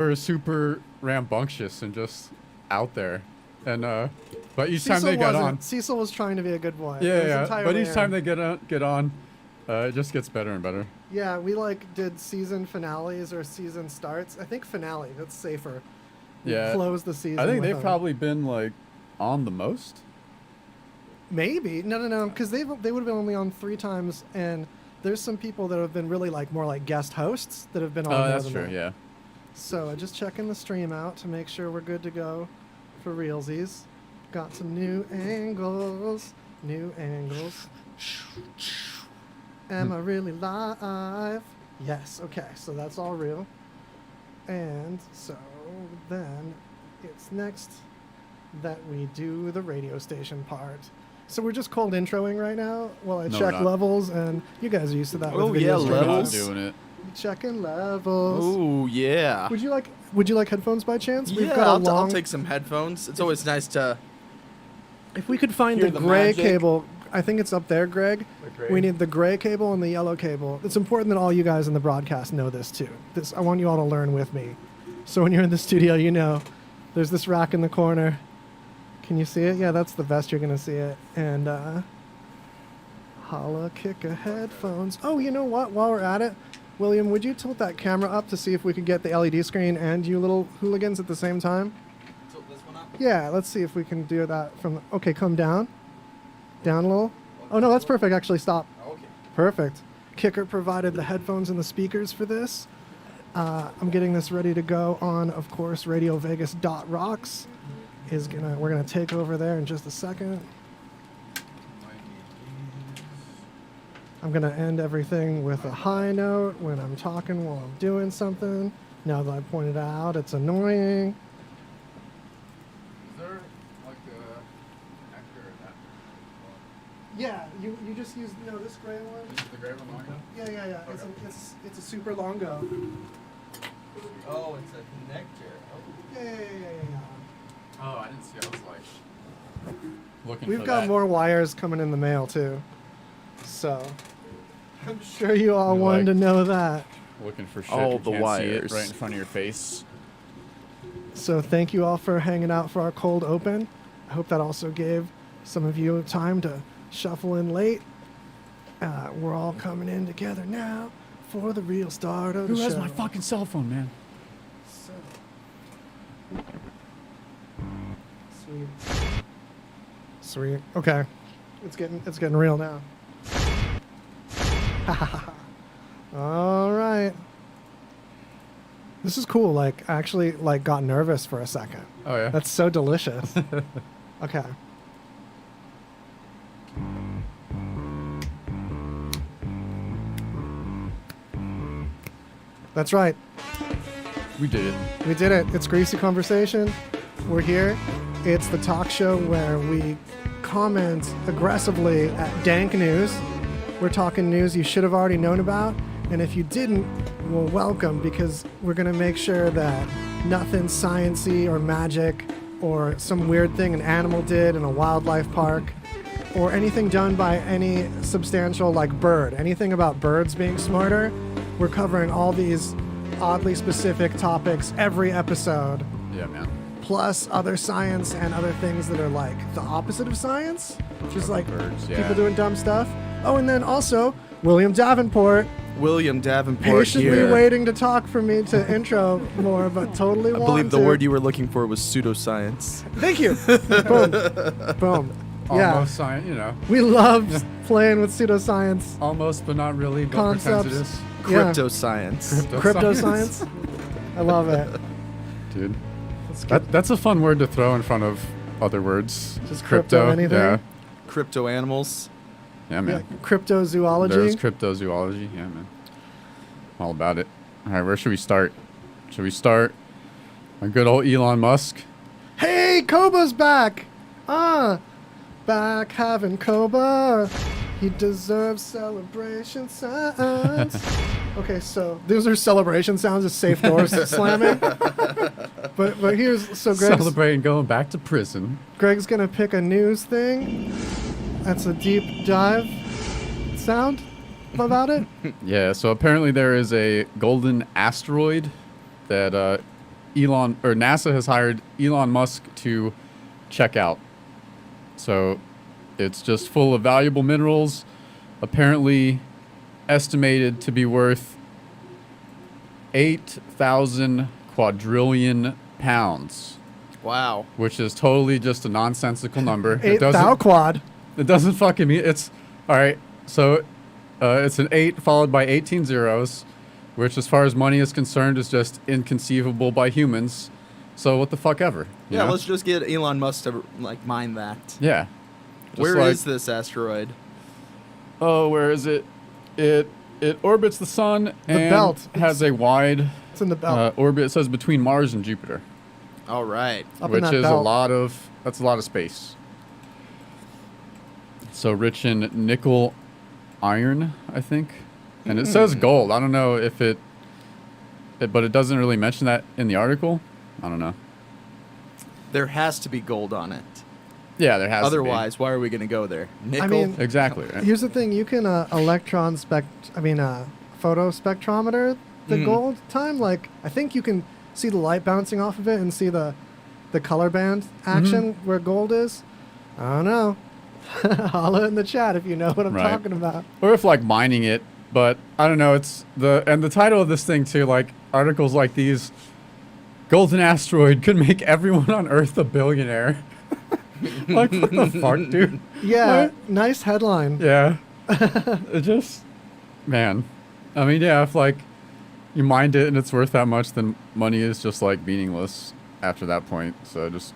were super rambunctious and just out there, and but each time they got on, Cecil was trying to be a good boy. yeah. But each time they get on, it just gets better and better. Yeah, we like did season finales or season starts. I think finale. That's safer. Yeah. Close the season. I think they've them. probably been like on the most. Maybe no, because they would have been only on 3 times, and there's some people that have been really like more like guest hosts that have been on. Oh, more that's than true. that. Yeah. So just checking the stream out to make sure we're good to go for realsies. Got some new angles. Am I really live? Yes. Okay. So that's all real. And so then it's next that we do the radio station part. So we're just cold introing right now while I check levels, and you guys are used to that. Oh with yeah, videos. levels. We're not doing it. Checking levels. Oh yeah. Would you like headphones by chance? Yeah, I'll take some headphones. It's always nice to. If we could find hear the the gray magic. cable, I think it's up there, Greg. We need the gray cable and the yellow cable. It's important that all you guys in the broadcast know this too. I want you all to learn with me. So when you're in the studio, you know, there's this rack in the corner. Can you see it? Yeah, that's the best you're gonna see it. And holla kicker headphones. Oh, you know what? While we're at it, William, would you tilt that camera up to see if we could get the LED screen and you little hooligans at the same time? Tilt this one up. Yeah, let's see if we can do that from... Okay, come down. Down a little. Oh, no, that's perfect. Actually, stop. Okay. Perfect. Kicker provided the headphones and the speakers for this. I'm getting this ready to go on, of course, RadioVegas.rocks. We're gonna take over there in just a second. I'm gonna end everything with a high note when I'm talking while I'm doing something. Now that I pointed out, it's annoying. Is there like a actor or that? Yeah, you just use this gray one. This is the gray one long enough? Yeah. Okay. It's a super longo. Oh, it's a connector. Oh. Yeah. Oh, I didn't see. I was like looking. We've for got that. more wires coming in the mail too, so I'm sure you all You wanted like- to know that. Looking for shit. All you the can't see it wires. right in front of your face. So thank you all for hanging out for our cold open. I hope that also gave some of you time to shuffle in late. We're all coming in together now for the real start of the show. Who has my fucking cell phone, man? So. Sweet. Okay. It's getting real now. All right. This is cool. Like, I actually got nervous for a second. Oh yeah. That's so delicious. Okay. That's right. We did it. We did it. It's Greasy Conversation. We're here. It's the talk show where we comment aggressively at dank news. We're talking news you should have already known about. And if you didn't, well, welcome, because we're going to make sure that nothing science-y or magic or some weird thing an animal did in a wildlife park or anything done by any substantial, like bird, anything about birds being smarter. We're covering all these oddly specific topics every episode, Yeah, man. plus other science and other things that are like the opposite of science, just like Birds, yeah. people doing dumb stuff. Oh, and then also William Davenport, William Davenport patiently here. waiting to talk for me to intro more, but totally I want believe the to. word you were looking for was pseudoscience. Thank you. Boom. Boom. Yeah. Almost science, you know. We love playing with pseudoscience. Almost, but not really. Don't pretend it Concepts. is. Yeah. Cryptoscience. Crypto science. I love it. Dude. Let's get That's a fun word to throw in front of other words. Just crypto anything? Yeah. Crypto animals. Yeah, yeah, man. cryptozoology. There's cryptozoology. Yeah, man. All about it. All right, where should we start? Should we start on good old Elon Musk? Hey, Koba's back. Back having Koba. He deserves celebration sounds. Okay, so those are celebration sounds of safe doors slamming. But here's Greg's Celebrating going back to prison. Greg's gonna pick a news thing. That's a deep dive sound about it. Yeah, so apparently there is a golden asteroid that NASA has hired Elon Musk to check out. So it's just full of valuable minerals, apparently estimated to be worth 8,000 quadrillion pounds, Wow. which is totally just a nonsensical number. Eight thou quad. It doesn't fucking mean it's all right. So it's an 8 followed by 18 zeros, which, as far as money is concerned, is just inconceivable by humans. So what the fuck ever? You Yeah, know? let's just get Elon Musk to like mine that. Yeah. Just Where is this asteroid? Oh, where is it? It orbits the sun and belt. has a wide It's in the belt. orbit. It says between Mars and Jupiter, All right. Up in which that is belt. that's a lot of space. So rich in nickel, iron, I think, and it says gold. I don't know if but it doesn't really mention that in the article. I don't know. There has to be gold on it. Yeah, there has Otherwise, why are we going to go there? Nickel? mean- to be. Exactly. Right? Here's the thing: you can photo spectrometer the Mhm. gold time. Like, I think you can see the light bouncing off of it and see the color band action where gold is. I don't know. Holla in the chat if you know what I'm Right. talking about. Or if like mining it, but I don't know. It's the title of this thing too. Like articles like these, golden asteroid could make everyone on Earth a billionaire. Like what the fuck, dude? Yeah, What? nice headline. Yeah. It just, man. I mean, yeah. If like you mined it and it's worth that much, then money is just like meaningless after that point. So just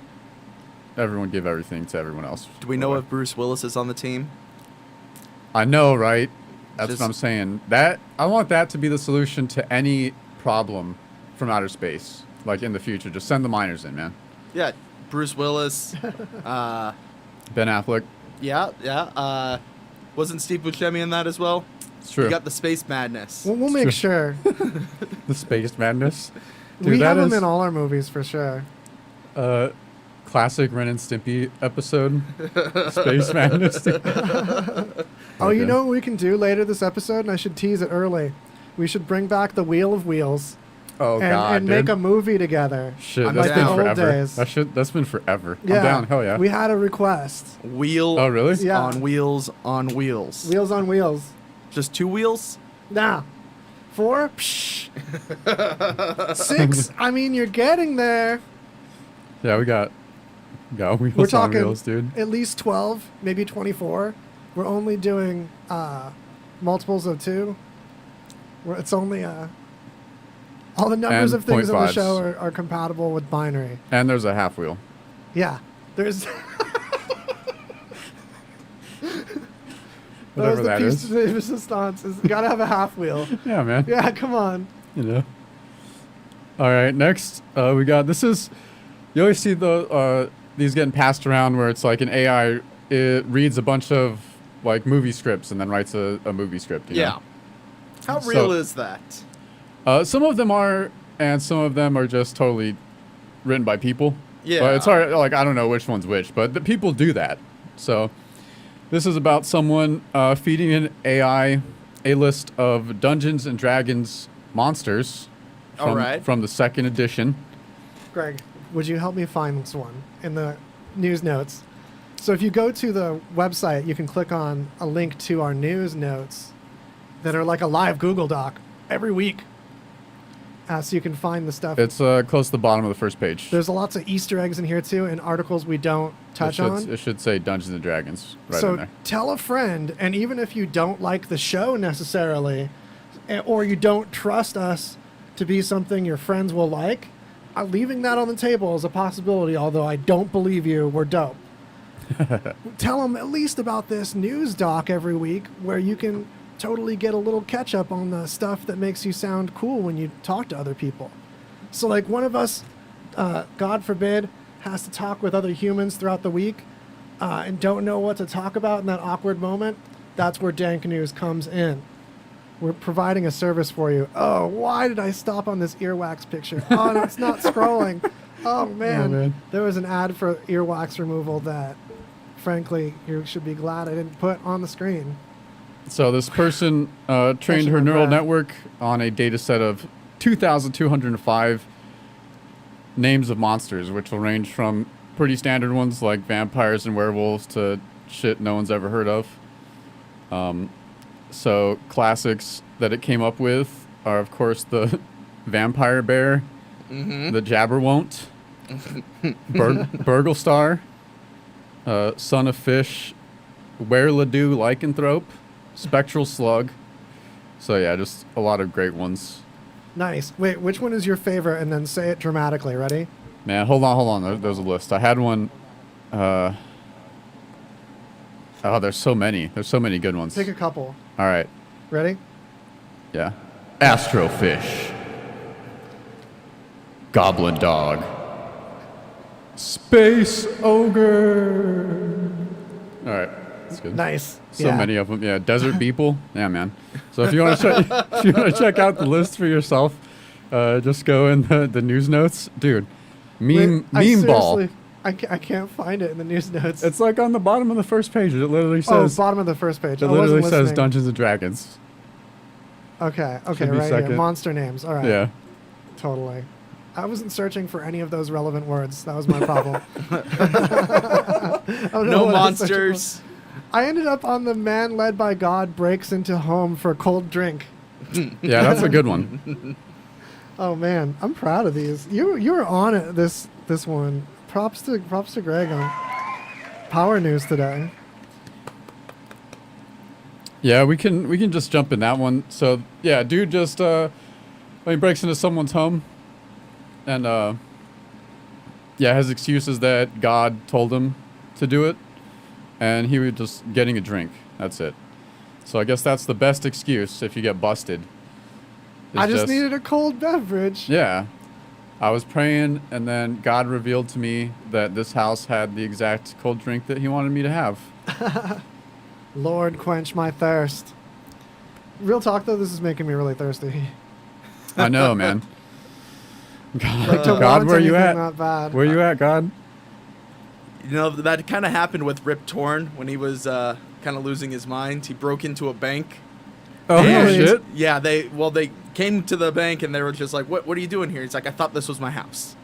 everyone give everything to everyone else. Do we know if Bruce Willis is on the team? I know, right? That's Just- what I'm saying. That I want that to be the solution to any problem from outer space. Like in the future, just send the miners in, man. Yeah, Bruce Willis. Ben Affleck. Yeah. Wasn't Steve Buscemi in that as well? It's true. You got the space madness. We'll make sure. The space madness. Dude, We have that them is in all our movies for sure. classic Ren and Stimpy episode. Space madness. Oh, you Okay. know what we can do later this episode, and I should tease it early. We should bring back the Wheel of Wheels Oh god, and dude. make a movie together. Shit, I'm that's down. been Old forever. days. That's been forever. Yeah, I'm down. Hell yeah. We had a request. Wheel Oh really? Yeah. on wheels on wheels. Wheels on wheels. Just 2 wheels? Nah. 4? Psh. 6? I mean, you're getting there. Yeah, we got wheels We're on talking wheels, dude. at least 12, maybe 24. We're only doing multiples of 2. It's only all the numbers And of things on the 0.5s. show are compatible with binary. And there's a half wheel. Yeah. There's Whatever that piece is. of resistance. You gotta have a half wheel. Yeah, man. Yeah, come on. You know. All right, next we got you always see these getting passed around where it's like an AI it reads a bunch of like movie scripts and then writes a movie script. You Yeah. know? How So- real is that? Some of them are, and some of them are just totally written by people. Yeah. But it's hard. Like I don't know which one's which, but the people do that. So this is about someone feeding an AI a list of Dungeons and Dragons monsters. All right. From the second edition. Greg, would you help me find this one in the news notes? So if you go to the website, you can click on a link to our news notes that are like a live Google Doc every week. So you can find the stuff. It's close to the bottom of the first page. There's lots of Easter eggs in here too, and articles we don't touch on. It should say Dungeons and Dragons right in So there. tell a friend, and even if you don't like the show necessarily, or you don't trust us to be something your friends will like, leaving that on the table is a possibility, although I don't believe you, we're dope. Tell them at least about this news doc every week where you can totally get a little catch up on the stuff that makes you sound cool when you talk to other people. So like one of us, God forbid, has to talk with other humans throughout the week and don't know what to talk about in that awkward moment. That's where Dank News comes in. We're providing a service for you. Oh, why did I stop on this earwax picture? Oh, no, it's not scrolling. Oh, man. man. There was an ad for earwax removal that, frankly, you should be glad I didn't put on the screen. So this person trained Catching her my neural breath. network on a data set of 2,205 names of monsters, which will range from pretty standard ones like vampires and werewolves to shit no one's ever heard of. So classics that it came up with are, of course, the vampire bear, the jabberwont, Burglestar, son of fish, wereledu lycanthrope, spectral slug. So yeah, just a lot of great ones. Nice. Wait, which one is your favorite? And then say it dramatically. Ready? Man, hold on. There's a list. I had one. Oh, there's so many. There's so many good ones. Pick a couple. All right. Ready? Yeah. Astrofish. Goblin dog. Space ogre. All right. That's good. Nice. So many of them. Yeah. Desert beeple. Yeah, man. So if you want to check out the list for yourself, just go in the news notes, dude. Meme ball. I can't find it in the news notes. It's like on the bottom of the first page. It literally says. Bottom of the first page. It literally says Dungeons and Dragons. Okay, Should be right second. here. Monster names. All right. Yeah. Totally. I wasn't searching for any of those relevant words. That was my problem. No monsters. I ended up on the man led by God breaks into home for a cold drink. Yeah, that's a good one. Oh man, I'm proud of these. You were on it this one. Props to Greg on Power News today. Yeah, we can just jump in that one. So yeah, dude just when he breaks into someone's home, and yeah, his excuse is that God told him to do it, and he was just getting a drink. That's it. So I guess that's the best excuse if you get busted. I just needed a cold beverage. Yeah. I was praying, and then God revealed to me that this house had the exact cold drink that he wanted me to have. Lord, quench my thirst. Real talk, though, this is making me really thirsty. I know, man. God, Like, to God, want where you anything at? Not bad. Where you at, God? You know, that kind of happened with Rip Torn when he was kind of losing his mind. He broke into a bank. Oh, And- shit. Yeah, they came to the bank and they were just like, what are you doing here? He's like, I thought this was my house.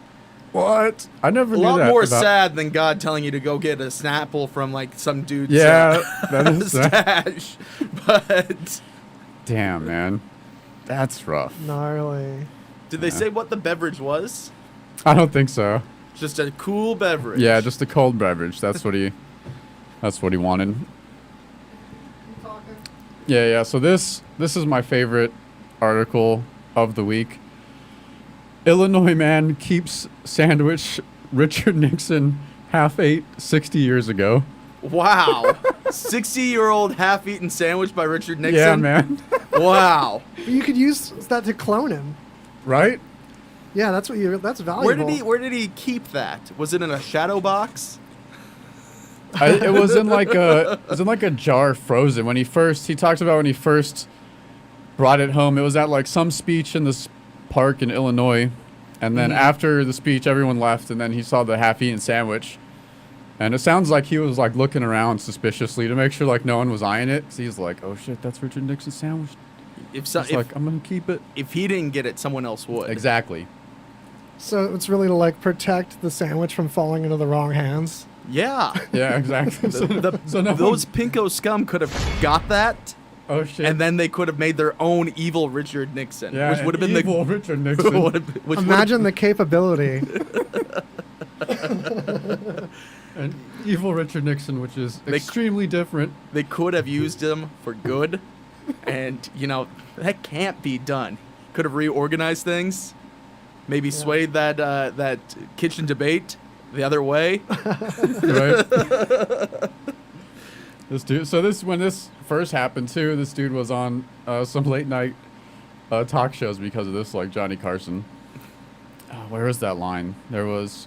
What? I never A knew lot that. more about- sad than God telling you to go get a Snapple from like some dude's Yeah, that is sad. stash. But Damn, man. That's rough. Gnarly. did they say what the beverage was? I don't think so. Just a cool beverage. Yeah, just a cold beverage. That's what he wanted. Yeah. So this is my favorite article of the week. Illinois man keeps sandwich Richard Nixon half ate 60 years ago. Wow. 60-year-old half-eaten sandwich by Richard Nixon. Yeah, man. Wow. You could use that to clone him. Right? Yeah, that's valuable. Where did he keep that? Was it in a shadow box? It was in like a jar frozen. When he talked about when he first brought it home. It was at like some speech in this park in Illinois, and then after the speech, everyone left, and then he saw the half-eaten sandwich, and it sounds like he was like looking around suspiciously to make sure like no one was eyeing it. So he's like, "Oh shit, that's Richard Nixon's sandwich." He's like, "I'm gonna keep it." If he didn't get it, someone else would. Exactly. So it's really to like protect the sandwich from falling into the wrong hands. Yeah. Yeah, exactly. So no Those one- pinko scum could have got that, Oh shit. and then they could have made their own evil Richard Nixon, yeah, which would have been evil the Richard Nixon. which Imagine the capability. An evil Richard Nixon, which is extremely different. they could have used him for good, and that can't be done. Could have reorganized things, maybe swayed that kitchen debate the other way. Right. This dude. So when this first happened too, this dude was on some late night talk shows because of this, like Johnny Carson. Where is that line? There was.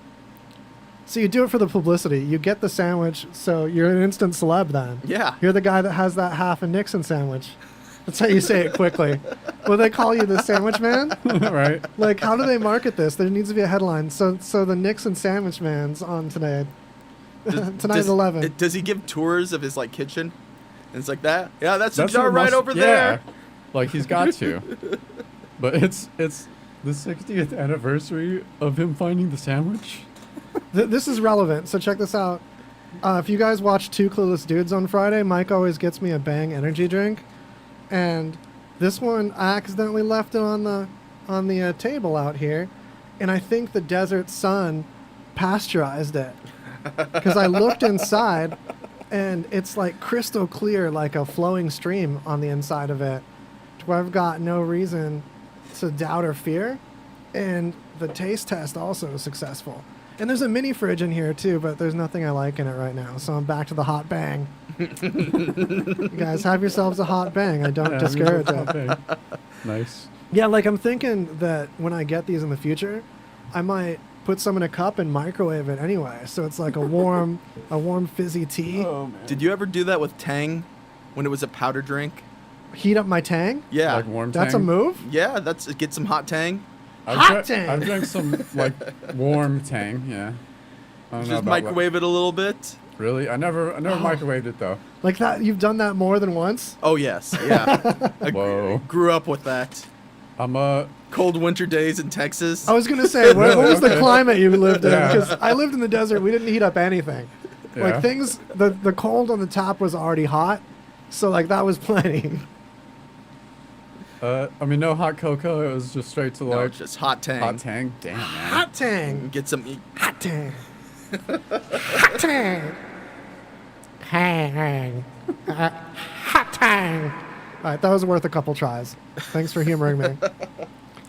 So you do it for the publicity. You get the sandwich, so you're an instant celeb then. Yeah. You're the guy that has that half a Nixon sandwich. That's how you say it quickly. Will they call you the sandwich man? Right. Like, how do they market this? There needs to be a headline. So the Nixon sandwich man's on today. Tonight at 11. Does he give tours of his kitchen? And it's like that. Yeah, that's a That's jar what right must- over yeah. there. Like he's got to. But it's the 60th anniversary of him finding the sandwich. This is relevant, so check this out. If you guys watch Two Clueless Dudes on Friday, Mike always gets me a Bang energy drink, and this one I accidentally left it on the table out here, and I think the desert sun pasteurized it because I looked inside, and it's like crystal clear, like a flowing stream on the inside of it, to where I've got no reason to doubt or fear, and the taste test also is successful. And there's a mini fridge in here too, but there's nothing I like in it right now. So I'm back to the hot bang. You guys have yourselves a hot bang. I don't discourage it. Nice. Yeah, like I'm thinking that when I get these in the future, I might put some in a cup and microwave it anyway. So it's like a warm fizzy tea. Oh, man. Did you ever do that with Tang when it was a powder drink? Heat up my Tang? Yeah. Like warm That's a Tang? move? Yeah, get some hot Tang. Tang! I've drank some like warm Tang, yeah. I don't know Just about microwave it a little bit. Really? I never microwaved it though. Like that? You've done that more than once? Oh, yes. Yeah. I Whoa. grew up with that. I'm Cold winter days in Texas. I was going to say, what was the Okay. climate you lived in? Yeah. Because I lived in the desert. We didn't heat up anything. Yeah. Like things, the cold on the top was already hot. So like that was plenty. I mean, no hot cocoa. It was just straight to No, like just hot Tang. hot Tang. Damn, man. Hot Tang. Get some. Hot Tang. Hot Tang. Hang. Hot Tang. All right, that was worth a couple tries. Thanks for humoring me.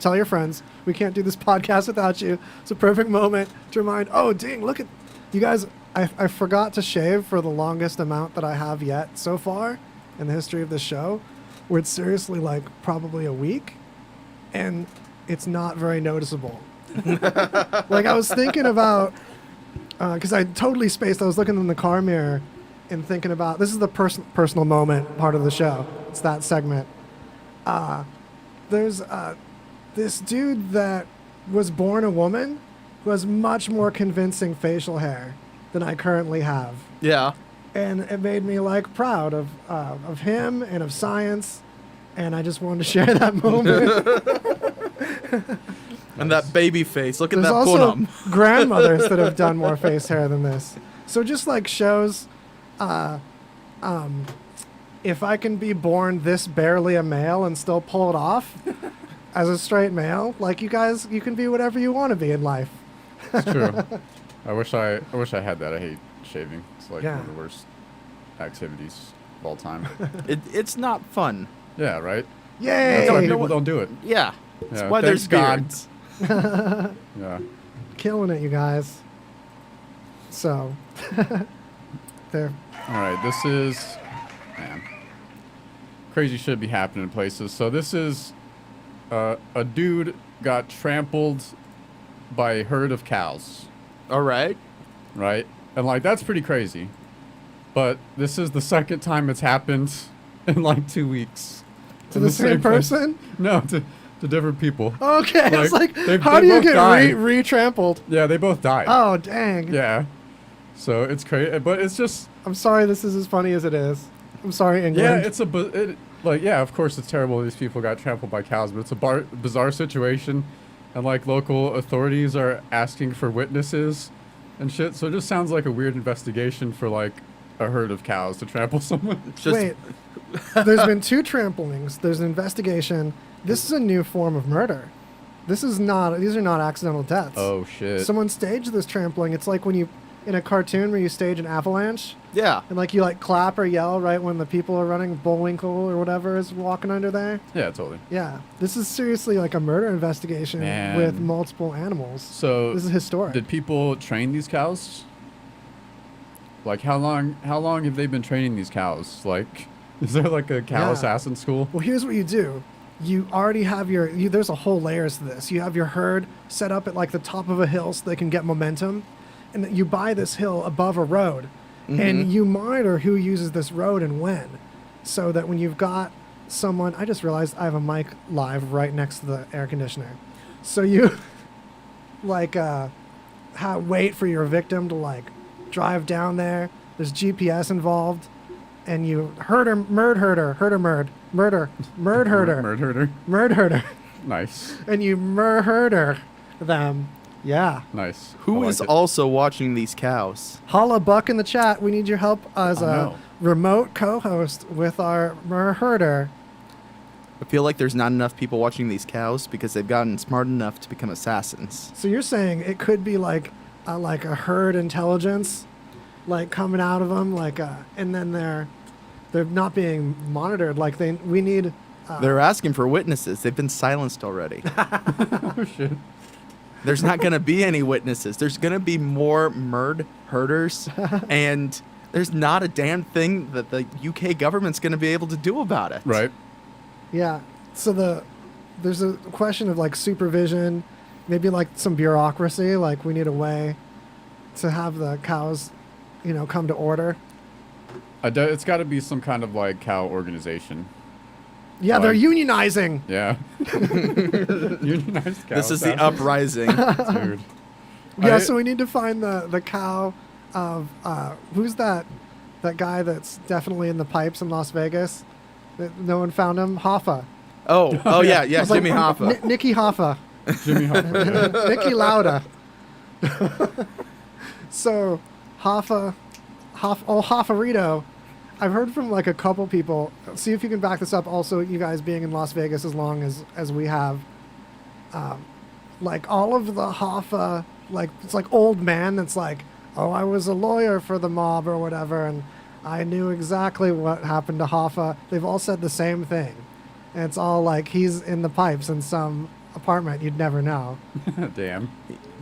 Tell your friends. We can't do this podcast without you. It's a perfect moment to remind, oh, dang, look at you guys. I forgot to shave for the longest amount that I have yet so far in the history of the show, where it's seriously like probably a week, and it's not very noticeable. Like I was thinking about, because I totally spaced. I was looking in the car mirror and thinking about, this is the personal moment part of the show. It's that segment. There's this dude that was born a woman who has much more convincing facial hair than I currently have. Yeah. And it made me like proud of him and of science, and I just wanted to share that moment. And that baby face. Look at There's that also punam. grandmothers that have done more face hair than this. So just like shows, if I can be born this barely a male and still pull it off as a straight male, like you guys, you can be whatever you want to be in life. It's true. I wish I had that. I hate shaving. It's like Yeah. one of the worst activities of all time. It's not fun. Yeah, right? Yay! That's why you know people what? don't do it. Yeah. That's Yeah, why there's thanks God. beards. Yeah. Killing it, you guys. So, there. All right, this is, man, crazy shit be happening in places. So this is, a dude got trampled by a herd of cows, All right. right? And like, that's pretty crazy. But this is the second time it's happened in like 2 weeks. To In the same place. person? No, to different people. Okay, I was Like, like, they how do you both get died. re-trampled? Yeah, they both died. Oh, dang. Yeah. So it's crazy, but it's just, I'm sorry this is as funny as it is. I'm sorry, yeah, England. it's like, yeah, of course it's terrible these people got trampled by cows, but it's a bizarre situation, and like local authorities are asking for witnesses and shit, so it just sounds like a weird investigation for like a herd of cows to trample someone. Just Wait, there's been 2 tramplings. There's an investigation. This is a new form of murder. These are not accidental deaths. Oh shit. Someone staged this trampling. It's like when you, in a cartoon where you stage an avalanche, yeah. and like you like clap or yell right when the people are running, Bullwinkle or whatever is walking under there. Yeah, totally. Yeah, this is seriously like a murder investigation Man. with multiple animals. So This is historic. did people train these cows? Like how long have they been training these cows? Like, is there like a cow Yeah. assassin school? Well, here's what you do. You already have there's a whole layers to this. You have your herd set up at like the top of a hill so they can get momentum. And you buy this hill above a road. And you monitor who uses this road and when. So that when you've got someone, I just realized I have a mic live right next to the air conditioner. So you like wait for your victim to like drive down there. There's GPS involved. And you murd herder. Nice. and you murder them. Yeah. Nice. Who I is like it. also watching these cows? Holla Buck in the chat. We need your help as Oh, a no. remote co-host with our murder. I feel like there's not enough people watching these cows because they've gotten smart enough to become assassins. So you're saying it could be like a herd intelligence, like coming out of them, and then they're not being monitored. Like we need. They're asking for witnesses. They've been silenced already. Oh, shit. There's not going to be any witnesses. There's going to be more herders, and there's not a damn thing that the UK government's going to be able to do about it. Right. Yeah. So there's a question of like supervision, maybe like some bureaucracy. Like we need a way to have the cows, come to order. It's got to be some kind of like cow organization. Yeah, they're Like- unionizing. Yeah. Unionized cow. This is the assassins. uprising. Dude. Yeah, I- so we need to find the cow of who's that guy that's definitely in the pipes in Las Vegas that no one found him? Hoffa. Oh yeah, It's like Jimmy Hoffa. Nicky Hoffa. Jimmy Hoffa. Nicky Lauda. So Hoffarito. I've heard from like a couple people. See if you can back this up. Also, you guys being in Las Vegas as long as we have, like all of the Hoffa, like it's like old man that's like, oh, I was a lawyer for the mob or whatever, and I knew exactly what happened to Hoffa. They've all said the same thing, and it's all like he's in the pipes in some apartment you'd never know. Damn.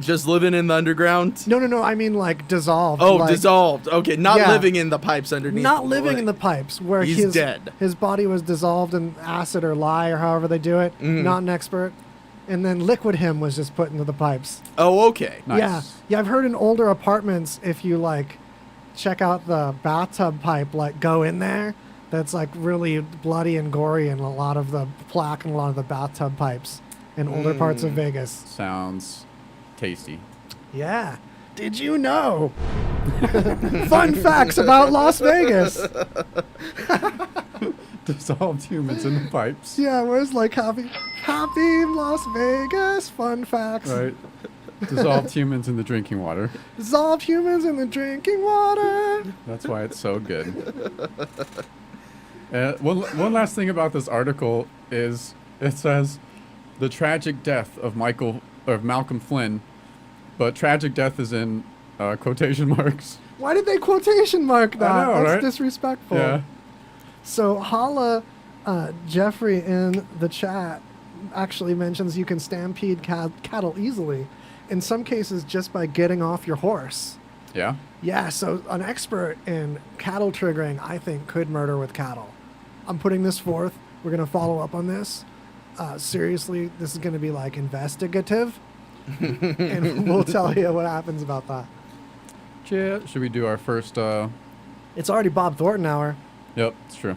Just living in the underground. No. I mean like dissolved. Oh, like, dissolved. Okay, not Yeah. living in the pipes underneath. Not living in the pipes where He's dead. his body was dissolved in acid or lye or however they do it. Mhm. Not an expert. And then liquid him was just put into the pipes. Oh, okay. Nice. Yeah. I've heard in older apartments, if you like check out the bathtub pipe, like go in there, that's like really bloody and gory and a lot of the plaque and a lot of the bathtub pipes in older parts of Vegas. Sounds tasty. Yeah. Did you know? Fun facts about Las Vegas. Dissolved humans in the pipes. Yeah, where's like happy Las Vegas? Fun facts. Right. Dissolved humans in the drinking water. Dissolved humans in the drinking water. That's why it's so good. One last thing about this article is it says the tragic death of Malcolm Flynn, but tragic death is in quotation marks. Why did they quotation mark that? I know, That's right? disrespectful. Yeah. So Holla Jeffrey in the chat actually mentions you can stampede cattle easily, in some cases just by getting off your horse. Yeah. Yeah, so an expert in cattle triggering, I think, could murder with cattle. I'm putting this forth. We're going to follow up on this. Seriously, this is going to be like investigative. And we'll tell you what happens about that. Yeah. Should we do our first? It's already Bob Thornton hour. Yep, it's true.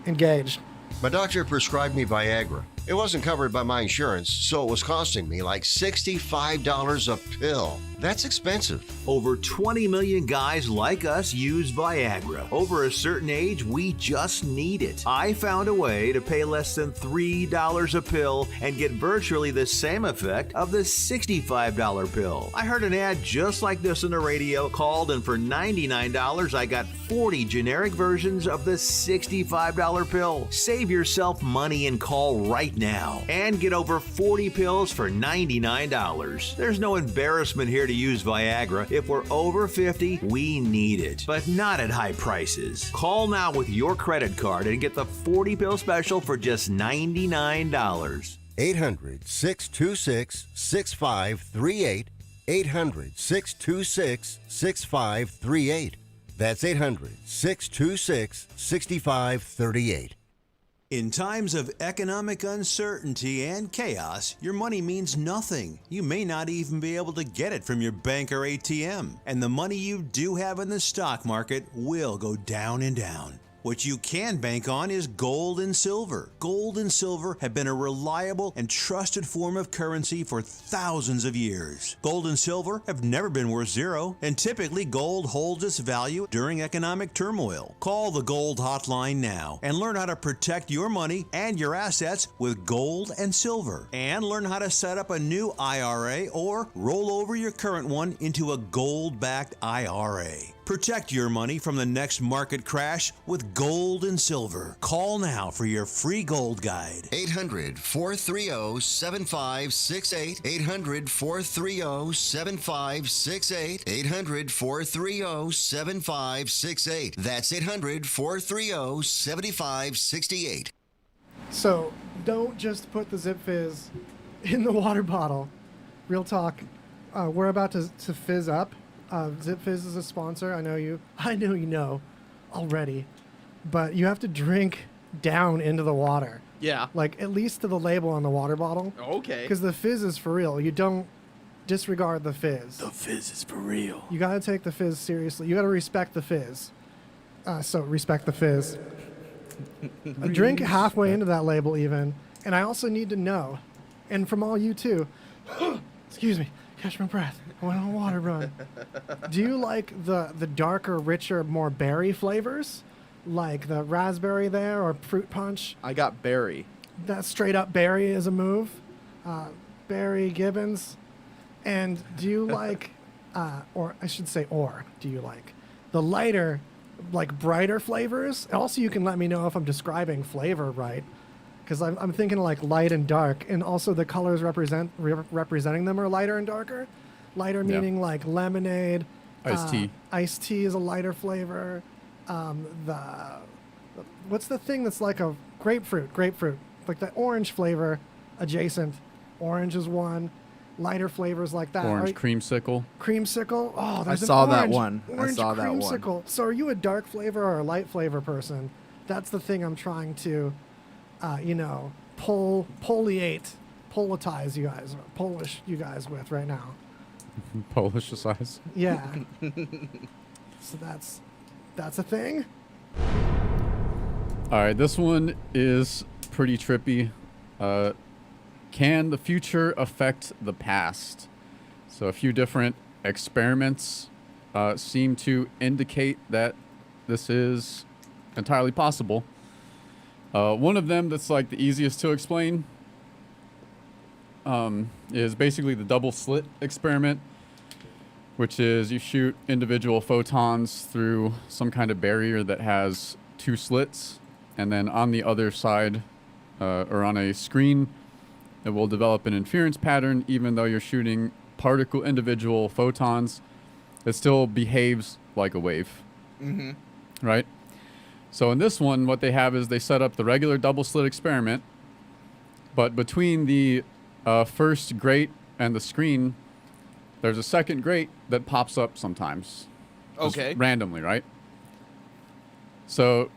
Engaged. My doctor prescribed me Viagra. It wasn't covered by my insurance, so it was costing me like $65 a pill. That's expensive. Over 20 million guys like us use Viagra. Over a certain age, we just need it. I found a way to pay less than $3 a pill and get virtually the same effect of the $65 pill. I heard an ad just like this on the radio, called, and for $99, I got 40 generic versions of the $65 pill. Save yourself money and call right now and get over 40 pills for $99. There's no embarrassment here to use Viagra. If we're over 50, we need it, but not at high prices. Call now with your credit card and get the 40 pill special for just $99. 800-626-6538. 800-626-6538. That's 800-626-6538. In times of economic uncertainty and chaos, your money means nothing. You may not even be able to get it from your bank or ATM. And the money you do have in the stock market will go down and down. What you can bank on is gold and silver. Gold and silver have been a reliable and trusted form of currency for thousands of years. Gold and silver have never been worth zero, and typically gold holds its value during economic turmoil. Call the Gold Hotline now and learn how to protect your money and your assets with gold and silver. And learn how to set up a new IRA or roll over your current one into a gold-backed IRA. Protect your money from the next market crash with gold and silver. Call now for your free gold guide. 800-430-7568. 800-430-7568. 800-430-7568. That's 800-430-7568. So don't just put the Zip Fizz in the water bottle. Real talk. We're about to fizz up. Zip Fizz is a sponsor. I know you know already, but you have to drink down into the water. Yeah. Like at least to the label on the water bottle. Okay. Because the fizz is for real. You don't disregard the fizz. The fizz is for real. You gotta take the fizz seriously. You gotta respect the fizz. So respect the fizz. Drink halfway into that label even. And I also need to know, and from all you too, excuse me, catch my breath. I went on a water run. Do you like the darker, richer, more berry flavors? Like the raspberry there or fruit punch? I got berry. That straight up berry is a move. Barry Gibbons. And do you like, or I should say, do you like the lighter, like brighter flavors? Also, you can let me know if I'm describing flavor right. Because I'm thinking like light and dark. And also the colors representing them are lighter and darker. Lighter meaning like lemonade. Iced tea. Iced tea is a lighter flavor. What's the thing that's like a grapefruit? Like the orange flavor adjacent. Orange is one. Lighter flavors like that. Orange creamsicle. Creamsicle? Oh, there's I saw an that orange, one. I Orange saw that one. creamsicle. So are you a dark flavor or a light flavor person? That's the thing I'm trying to, politize you guys, Polish you guys with right now. Polish size. Yeah. So that's a thing. All right, this one is pretty trippy. Can the future affect the past? So a few different experiments seem to indicate that this is entirely possible. One of them that's like the easiest to explain is basically the double slit experiment, which is you shoot individual photons through some kind of barrier that has two slits, and then on the other side, or on a screen, it will develop an inference pattern. Even though you're shooting individual photons, it still behaves like a wave. Mm-hmm. Right? So in this one, what they have is they set up the regular double slit experiment, but between the first grate and the screen, there's a second grate that pops up sometimes. Just Okay. randomly, right? So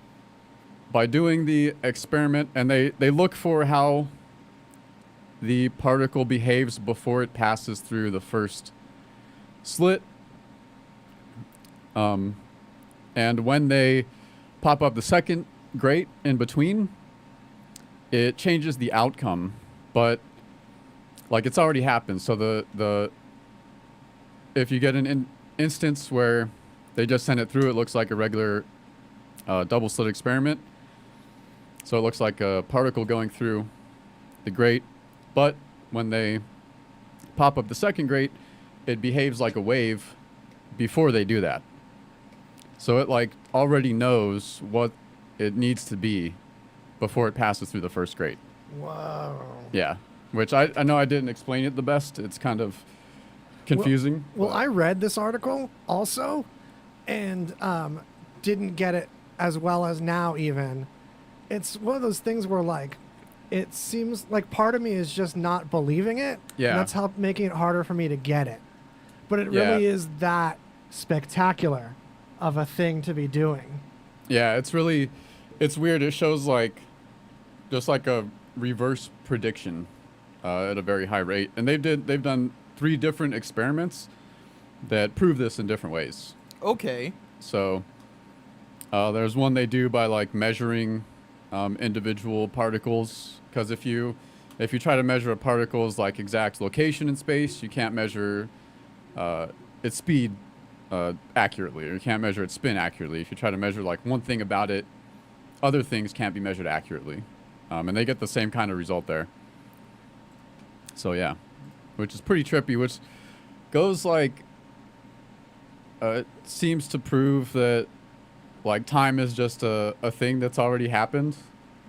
by doing the experiment, and they look for how the particle behaves before it passes through the first slit. And when they pop up the second grate in between, it changes the outcome, but like it's already happened. So the if you get an instance where they just send it through, it looks like a regular double slit experiment. So it looks like a particle going through the grate, but when they pop up the second grate, it behaves like a wave before they do that. So it like already knows what it needs to be before it passes through the first grate. Whoa. Yeah, which I know I didn't explain it the best. It's kind of confusing. Well, I read this article also, and didn't get it as well as now even. It's one of those things where like, it seems like part of me is just not believing it. Yeah. And that's how making it harder for me to get it. But it Yeah. really is that spectacular of a thing to be doing. Yeah, it's weird. It shows like just like a reverse prediction at a very high rate, and they've done 3 different experiments that prove this in different ways. Okay. So There's one they do by like measuring individual particles, because if you try to measure a particle's like exact location in space, you can't measure its speed accurately, or you can't measure its spin accurately. If you try to measure like one thing about it, other things can't be measured accurately, and they get the same kind of result there. So yeah, which is pretty trippy, which goes like seems to prove that like time is just a thing that's already happened,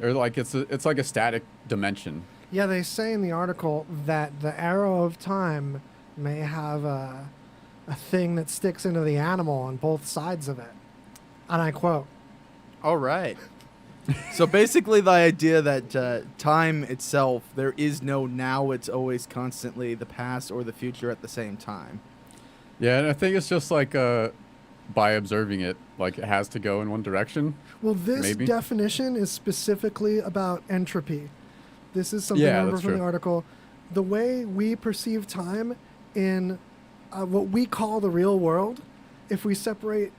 or like it's like a static dimension. Yeah, they say in the article that the arrow of time may have a thing that sticks into the animal on both sides of it. And I quote. All right. So basically the idea that time itself, there is no now, it's always constantly the past or the future at the same time. Yeah, and I think it's just like by observing it, like it has to go in one direction. Well, this maybe. definition is specifically about entropy. This is something I remember that's from the true. article. The way we perceive time in what we call the real world, if we separate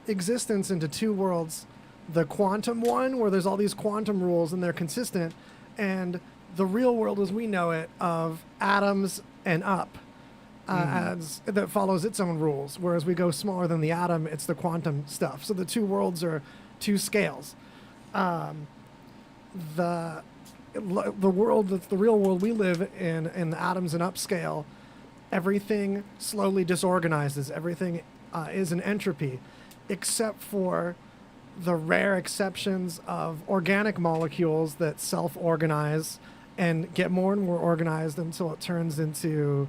existence into two worlds, the quantum one, where there's all these quantum rules and they're consistent, and the real world as we know it, of atoms and up, as that follows its own rules. Whereas we go smaller than the atom, it's the quantum stuff. So the two worlds are two scales. The world that's the real world we live in the atoms and up scale, everything slowly disorganizes. Everything is an entropy, except for the rare exceptions of organic molecules that self-organize and get more and more organized until it turns into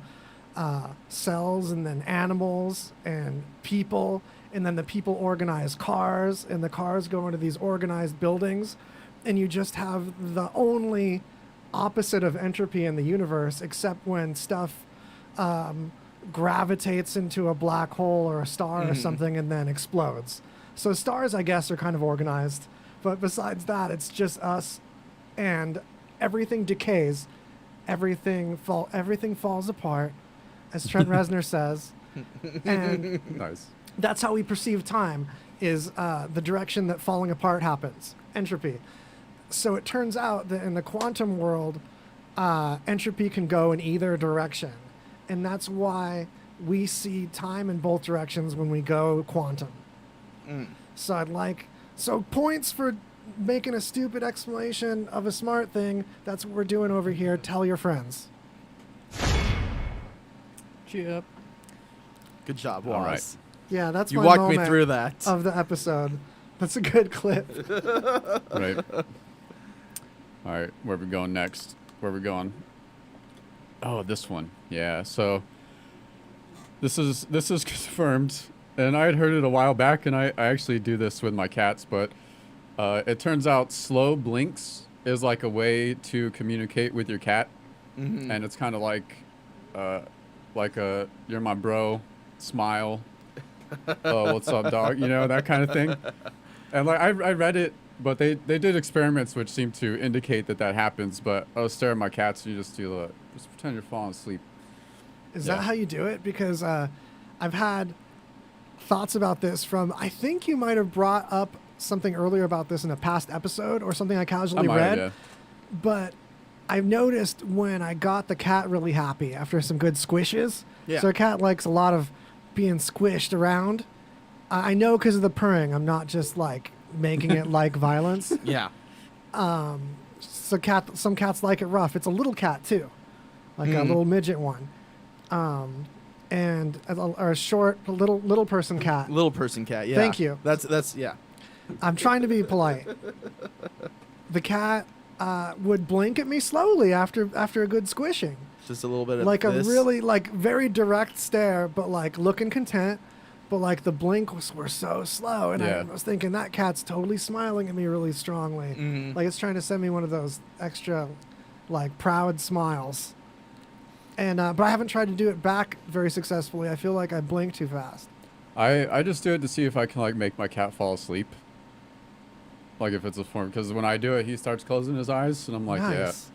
cells, and then animals and people, and then the people organize cars, and the cars go into these organized buildings, and you just have the only opposite of entropy in the universe, except when stuff gravitates into a black hole or a star or something and then explodes. So stars, I guess, are kind of organized, but besides that, it's just us, and everything decays, everything falls apart, as Trent Reznor says, and Nice. that's how we perceive time, is the direction that falling apart happens, entropy. So it turns out that in the quantum world, entropy can go in either direction, and that's why we see time in both directions when we go quantum. So points for making a stupid explanation of a smart thing. That's what we're doing over here. Tell your friends. Chip. Good job, All Wallace. Yeah, that's You my walked me moment through that. of the episode. That's a good clip. Right. All right, where are we going next? Where are we going? Oh, this one. Yeah. So this is confirmed, and I had heard it a while back, and I actually do this with my cats, but it turns out slow blinks is like a way to communicate with your cat, and it's kind of like a "you're my bro" smile. Oh, what's up, dog? You know, that kind of thing. And like I read it, but they did experiments which seem to indicate that happens. But I was staring at my cats, and you just do just pretend you're falling asleep. Is that how you do it? Because I've had thoughts about this from, I think you might have brought up something earlier about this in a past episode or something I casually read. Yeah. But I've noticed when I got the cat really happy after some good squishes. Yeah. So a cat likes a lot of being squished around. I know because of the purring. I'm not just like making it like violence. Yeah. So some cats like it rough. It's a little cat too, like a little midget one, and a short little person cat. Little person cat, yeah. Thank you. That's yeah. I'm trying to be polite. The cat would blink at me slowly after a good squishing, Just a little bit of like this. a really like very direct stare, but like looking content. But like the blinks were so slow, and I was thinking that cat's totally smiling at me really strongly, like it's trying to send me one of those extra, like proud smiles. And but I haven't tried to do it back very successfully. I feel like I blink too fast. I just do it to see if I can like make my cat fall asleep. Like if it's a form, because when I do it, he starts closing his eyes, and I'm like, Nice.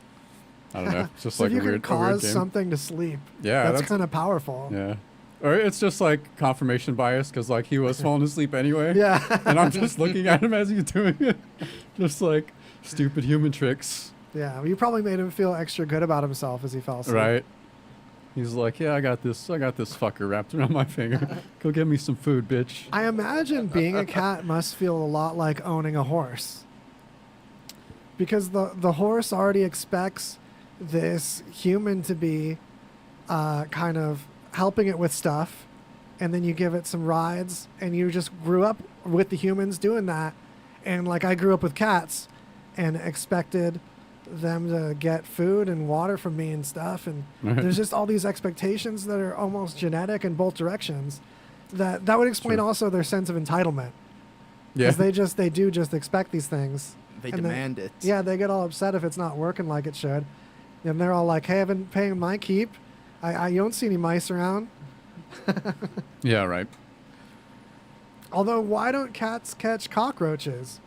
I don't know, it's just So like if you a weird can cause game. something to sleep, Yeah, that's kind of powerful. Yeah. Or it's just like confirmation bias because like he was falling asleep anyway. Yeah. And I'm just looking at him as he's doing it. Just like stupid human tricks. Yeah, well, you probably made him feel extra good about himself as he fell asleep. Right. He's like, yeah, I got this fucker wrapped around my finger. Go get me some food, bitch. I imagine being a cat must feel a lot like owning a horse. Because the horse already expects this human to be kind of helping it with stuff, and then you give it some rides, and you just grew up with the humans doing that. And like I grew up with cats and expected them to get food and water from me and stuff, and there's just all these expectations that are almost genetic in both directions. That would explain True. also their sense of entitlement. Yeah. Because they do just expect these things. They And demand it. Yeah, they get all upset if it's not working like it should. And they're all like, hey, I've been paying my keep. You don't see any mice around. Yeah, right. Although, why don't cats catch cockroaches?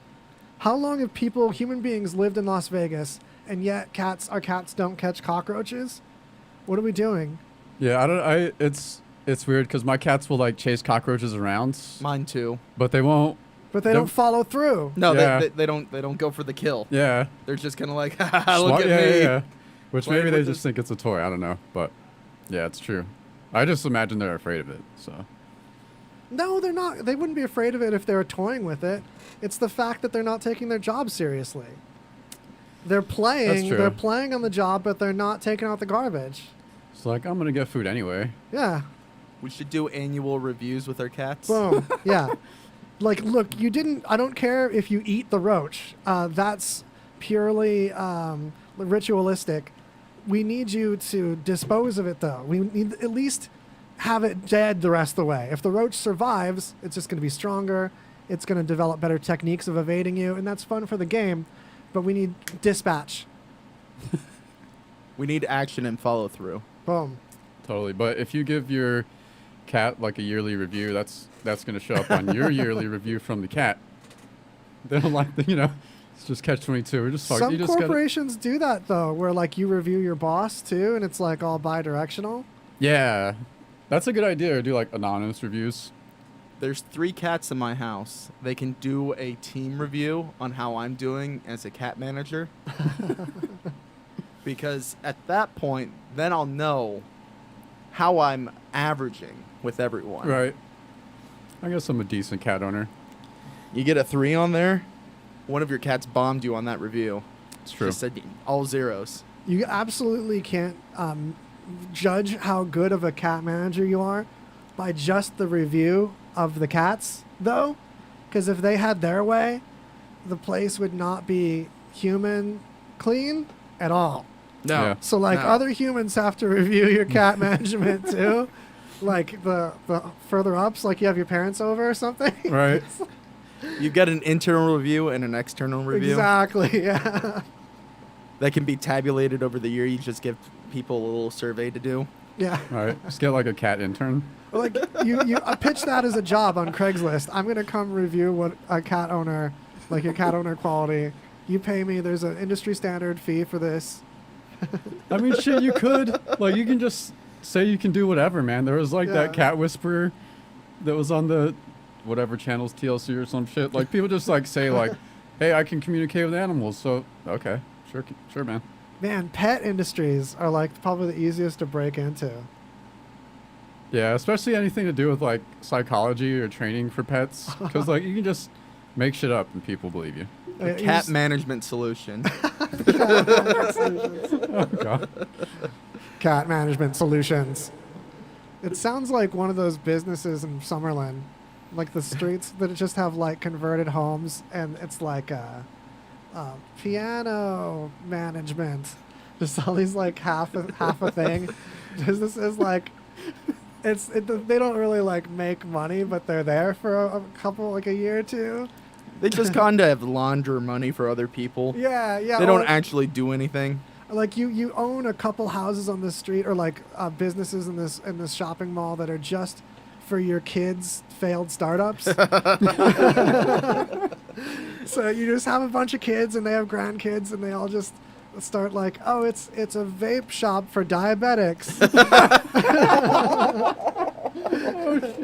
How long have human beings lived in Las Vegas, and yet our cats don't catch cockroaches? What are we doing? Yeah, it's weird because my cats will like chase cockroaches around, Mine too. but they won't. But they don't follow through. No, Yeah. they don't go for the kill. Yeah. They're just kind of like, "Ha, look Smart- at yeah, me. yeah. Which Playing maybe they with just think it's a toy. I don't know, but yeah, it's true. I just imagine they're afraid of it. So No, they're not. They wouldn't be afraid of it if they were toying with it. It's the fact that they're not taking their job seriously. They're playing. true. They're playing on the job, but they're not taking out the garbage. it's like I'm gonna get food anyway. Yeah. We should do annual reviews with our cats. Boom. Yeah. Like, look, you didn't. I don't care if you eat the roach. That's purely ritualistic. We need you to dispose of it, though. We need at least have it dead the rest of the way. If the roach survives, it's just going to be stronger. It's going to develop better techniques of evading you, and that's fun for the game. But we need dispatch. We need action and follow through. Boom. Totally. But if you give your cat like a yearly review, that's gonna show up on your yearly review from the cat. They don't like it's just catch-22. We're just fucked. Some You just gotta, corporations do that, though, where, like, you review your boss, too, and it's, like, all bi-directional. yeah, that's a good idea. Or do like anonymous reviews. There's 3 cats in my house. They can do a team review on how I'm doing as a cat manager. Because at that point, then I'll know how I'm averaging with everyone. Right. I guess I'm a decent cat owner. You get a 3 on there, one of your cats bombed you on that review. It's true. Just said all zeros. You absolutely can't judge how good of a cat manager you are by just the review of the cats, though. Because if they had their way, the place would not be human clean at all. No. Yeah. So, like, No. other humans have to review your cat management, too. Like, the further ups, like you have your parents over or something. Right. You get an internal review and an external review. Exactly, yeah. That can be tabulated over the year. You just give people a little survey to do. Yeah. Right. Just get like a cat intern. Like, I pitch that as a job on Craigslist. I'm going to come review what a cat owner, like your cat owner quality. You pay me. There's an industry standard fee for this. I mean, shit, you could. Like, you can just say you can do whatever, man. There was like Yeah. that cat whisperer that was on the whatever channels, TLC or some shit. Like, people just like say like, hey, I can communicate with animals. So, okay. Sure, man. Man, pet industries are like probably the easiest to break into. Yeah, especially anything to do with like psychology or training for pets. Because like, you can just make shit up and people believe you. The You cat just- management solution. Oh, God. Cat management solutions. It sounds like one of those businesses in Summerlin, like the streets that just have like converted homes, and it's like piano management. Just all these like half a thing. Businesses like they don't really like make money, but they're there for a couple, like a year or two. They just kind of launder money for other people. Yeah. They don't or- actually do anything. Like you own a couple houses on the street, or like businesses in this shopping mall that are just for your kids' failed startups. So you just have a bunch of kids and they have grandkids and they all just start like, oh, it's a vape shop for diabetics.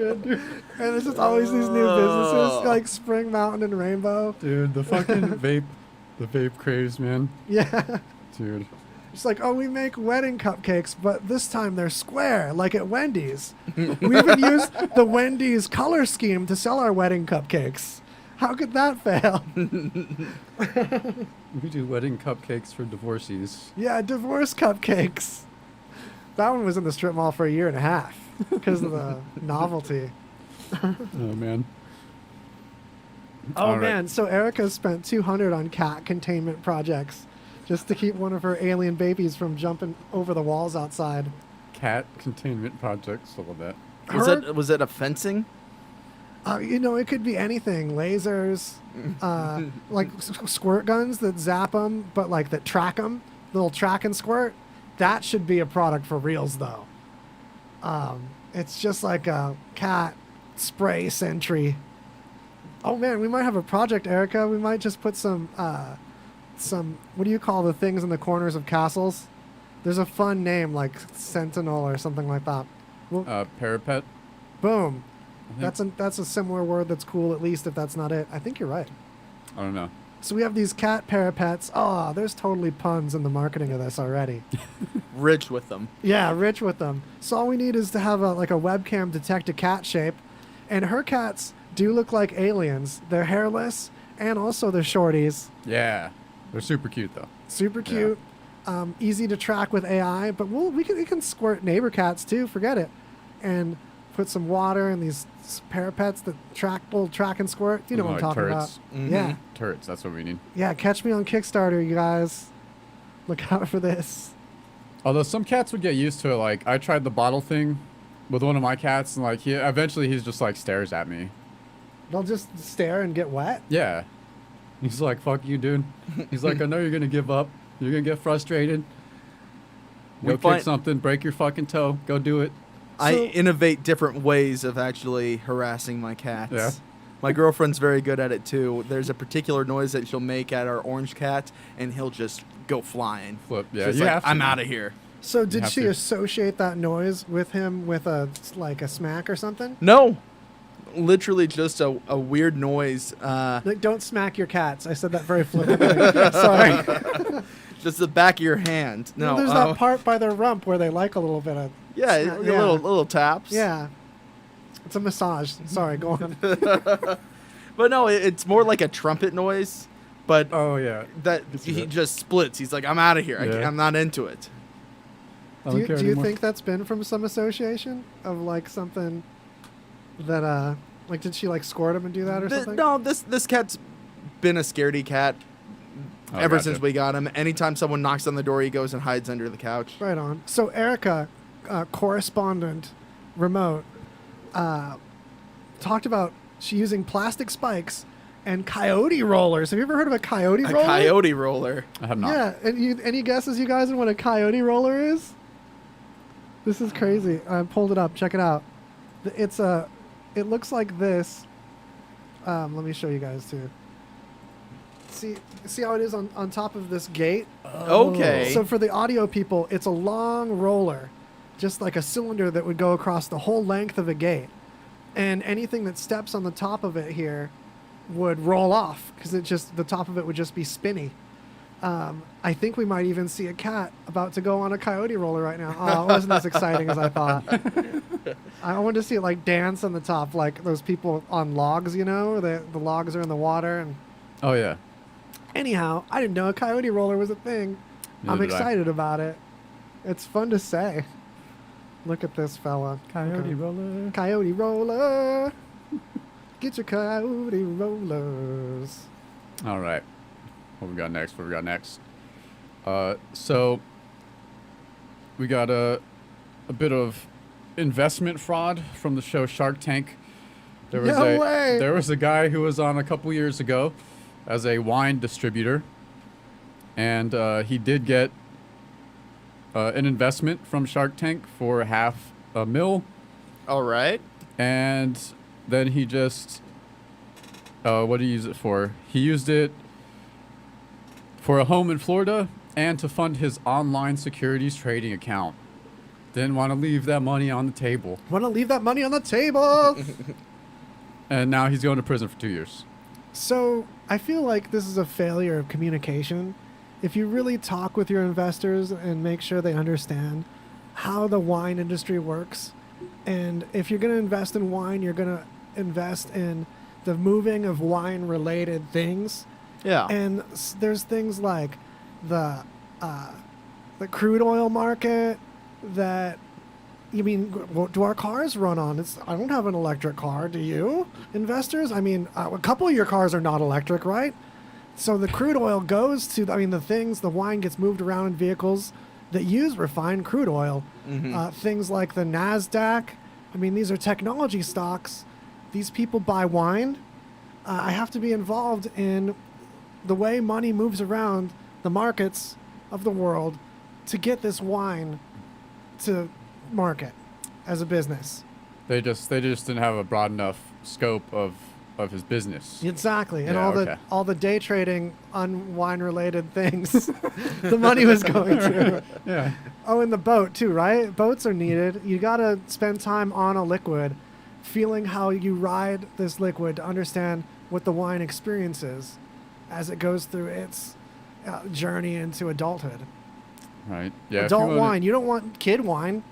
And there's just always these new businesses like Spring Mountain and Rainbow. Dude, the fucking vape craze, man. Yeah. Dude. It's like, oh, we make wedding cupcakes, but this time they're square, like at Wendy's. We even used the Wendy's color scheme to sell our wedding cupcakes. How could that fail? We do wedding cupcakes for divorcees. Yeah, divorce cupcakes. That one was in the strip mall for a year and a half because of the novelty. Oh, man. Oh, All right. man. So Erica spent $200 on cat containment projects just to keep one of her alien babies from jumping over the walls outside. Cat containment projects, all of that. Was it a fencing? It could be anything. Lasers, like squirt guns that zap them, but like that track them. Little track and squirt. That should be a product for reals, though. It's just like a cat spray sentry. Oh man, we might have a project, Erica. We might just put some what do you call the things in the corners of castles? There's a fun name like Sentinel or something like that. Well, Parapet. boom. I think- That's a similar word that's cool, at least if that's not it. I think you're right. I don't know. So we have these cat parapets. Oh, there's totally puns in the marketing of this already. Rich with them. Yeah, rich with them. So all we need is to have a webcam detect a cat shape, and her cats do look like aliens. They're hairless, and also they're shorties. Yeah. They're super cute, though. Super cute. Easy to track with AI, but we can squirt neighbor cats too. Forget it, and put some water in these parapets that will track and squirt. You know what I'm Like talking turrets. about? Mhm. Yeah, Turrets, that's what we need. yeah. Catch me on Kickstarter, you guys. Look out for this. Although some cats would get used to it. Like, I tried the bottle thing with one of my cats, and like he's just like stares at me. They'll just stare and get wet. Yeah. He's like, fuck you, dude. He's like, I know you're going to give up. You're going to get frustrated. Go kick something, break your fucking toe. Go do it. I So- innovate different ways of actually harassing my cats. Yeah. My girlfriend's very good at it too. There's a particular noise that she'll make at our orange cat, and he'll just go flying. Flip. Yeah, Just you like, have to. I'm out of here. So did have she to. associate that noise with him with a smack or something? No, literally just a weird noise. Like, don't smack your cats. I said that very flippantly. Sorry. Just the back of your hand. No, There's that part by their rump where they like a little bit of. yeah, smack- little taps. Yeah. It's a massage. Sorry, go on. But no, it's more like a trumpet noise. But Oh, yeah. that see he that. just splits. He's like, I'm out of here. Yeah. I'm not into it. I Do don't you, care do you anymore. think that's been from some association of like something that like did she like squirt him and do that or something? No, this cat's been a scaredy cat Oh, ever gotcha. since we got him. Anytime someone knocks on the door, he goes and hides under the couch. Right on. So Erica, correspondent, remote, talked about she using plastic spikes and coyote rollers. Have you ever heard of a coyote A roller? coyote roller. I have not. Yeah. And any guesses, you guys, on what a coyote roller is? This is crazy. I pulled it up. Check it out. It looks like this. Let me show you guys too. See how it is on top of this gate? Okay. So for the audio people, it's a long roller, just like a cylinder that would go across the whole length of a gate. And anything that steps on the top of it here would roll off because the top of it would just be spinny. I think we might even see a cat about to go on a coyote roller right now. Oh, it wasn't as exciting as I thought. I wanted to see it like dance on the top, like those people on logs, the logs are in the water. And Oh, yeah. anyhow, I didn't know a coyote roller was a thing. Neither I'm did I. excited about it. It's fun to say. Look at this fella. Coyote Okay. roller. Coyote roller. Get your coyote rollers. All right. What we got next? So we got a bit of investment fraud from the show Shark Tank. There was No way. There was a guy who was on a couple years ago as a wine distributor, and he did get an investment from Shark Tank for $500,000, All right. and then he just what did he use it for? He used it for a home in Florida and to fund his online securities trading account. Didn't want to leave that money on the table. Want to leave that money on the table. And now he's going to prison for 2 years. So I feel like this is a failure of communication. If you really talk with your investors and make sure they understand how the wine industry works, and if you're going to invest in wine, you're going to invest in the moving of wine-related things. Yeah. And there's things like the crude oil market that, you mean, what do our cars run on? I don't have an electric car. Do you, investors? I mean, a couple of your cars are not electric, right? So the crude oil goes to, the wine gets moved around in vehicles that use refined crude oil. Things like the NASDAQ. I mean, these are technology stocks. These people buy wine. I have to be involved in the way money moves around the markets of the world to get this wine to market as a business. They just didn't have a broad enough scope of his business. Exactly. And Yeah, all the day trading on wine related things the money was going to. Yeah. Oh, and the boat too, right? Boats are needed. You got to spend time on a liquid, feeling how you ride this liquid to understand what the wine experience is as it goes through its journey into adulthood. Right. Yeah. Adult wine. You don't want kid wine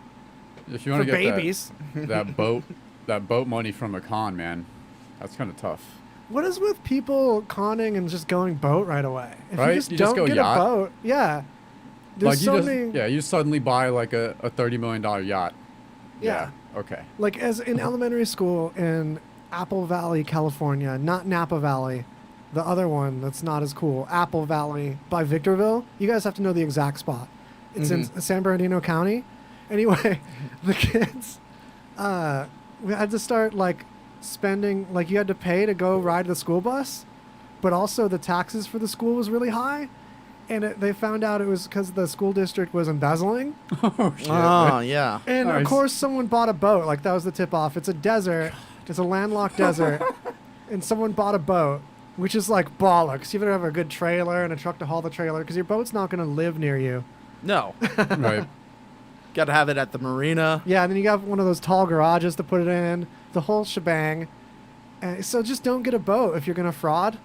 If you for want to get babies. that boat money from a con, man, that's kind of tough. What is with people conning and just going boat right away? If Right? you just You just don't go get yacht. a boat, yeah. There's so many. You suddenly buy like a $30 million yacht. Yeah. Okay. Like as in elementary school in Apple Valley, California, not Napa Valley, the other one that's not as cool, Apple Valley by Victorville. You guys have to know the exact spot. It's in San Bernardino County. Anyway, the kids, we had to start like spending, like you had to pay to go ride the school bus, but also the taxes for the school was really high. And they found out it was because the school district was embezzling. Oh shit. Oh, yeah. And Nice. of course, someone bought a boat. Like that was the tip off. It's a desert. It's a landlocked desert. And someone bought a boat, which is like bollocks. You better have a good trailer and a truck to haul the trailer because your boat's not going to live near you. No. Right. Got to have it at the marina. Yeah, and then you got one of those tall garages to put it in, the whole shebang. And so just don't get a boat if you're going to fraud.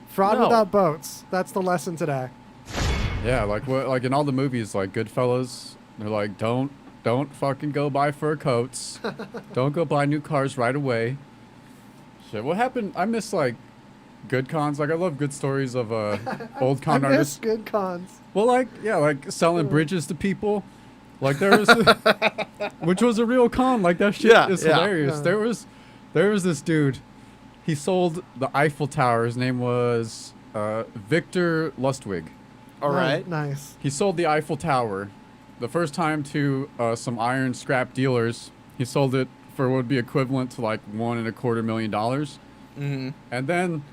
Fraud No. without boats. That's the lesson today. Yeah, like in all the movies, like Goodfellas, they're like, don't fucking go buy fur coats. Don't go buy new cars right away. Shit, what happened? I miss like good cons. Like I love good stories of old con I miss artists. good cons. Well, like selling bridges to people. Like there was, which was a real con. Like that shit Yeah, is yeah. hilarious. Yeah. There was this dude. He sold the Eiffel Tower. His name was Victor Lustwig. All right. Nice. He sold the Eiffel Tower the first time to some iron scrap dealers. He sold it for what would be equivalent to like $1.25 million. Mm-hmm. And then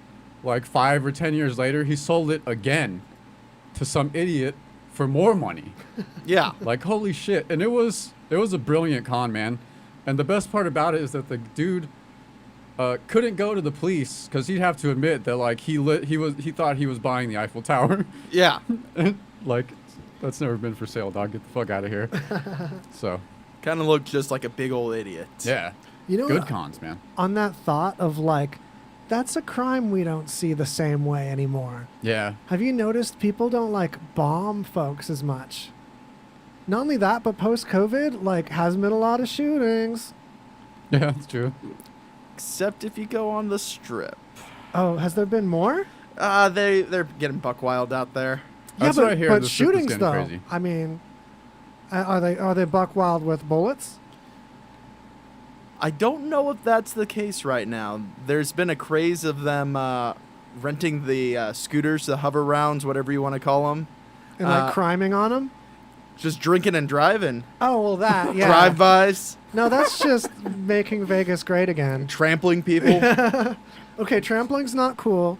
like 5 or 10 years later, he sold it again to some idiot for more money. Yeah. Like, holy shit. And it was a brilliant con, man. And the best part about it is that the dude couldn't go to the police because he'd have to admit that like he thought he was buying the Eiffel Tower. Yeah. Like, that's never been for sale, dog. Get the fuck out of here. So, Kind of looked just like a big old idiot. yeah. You know, Good cons, man. on that thought of like, that's a crime we don't see the same way anymore. Yeah. Have you noticed people don't like bomb folks as much? Not only that, but post-COVID, like, hasn't been a lot of shootings. Yeah, that's true. Except if you go on the strip. Oh, has there been more? They're getting buck wild out there. That's yeah, what I hear. but The strip is shootings getting though. crazy. I mean, are they buck wild with bullets? I don't know if that's the case right now. There's been a craze of them renting the scooters, the hover rounds, whatever you want to call them. And like criming on them? Just drinking and driving. Oh, well, that, yeah. Drive-bys, No, that's just making Vegas great again. trampling people. Okay, trampling's not cool.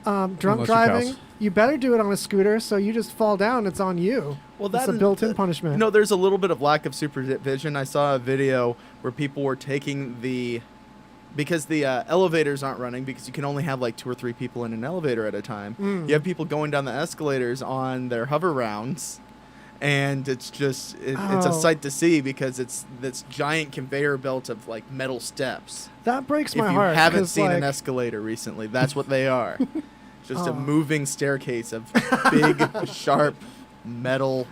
Drunk Unless you're driving, cows. you better do it on a scooter, so you just fall down, it's on you. Well, It's a built-in punishment. No, there's a little bit of lack of supervision. I saw a video where people were taking because the elevators aren't running because you can only have like 2 or 3 people in an elevator at a time. Mm. You have people going down the escalators on their hover rounds, and it's just it's a sight to see because it's this giant conveyor belt of like metal steps. That breaks my If you heart. haven't 'cause, seen like, an escalator recently, that's what they are. Just a moving staircase of big, sharp metal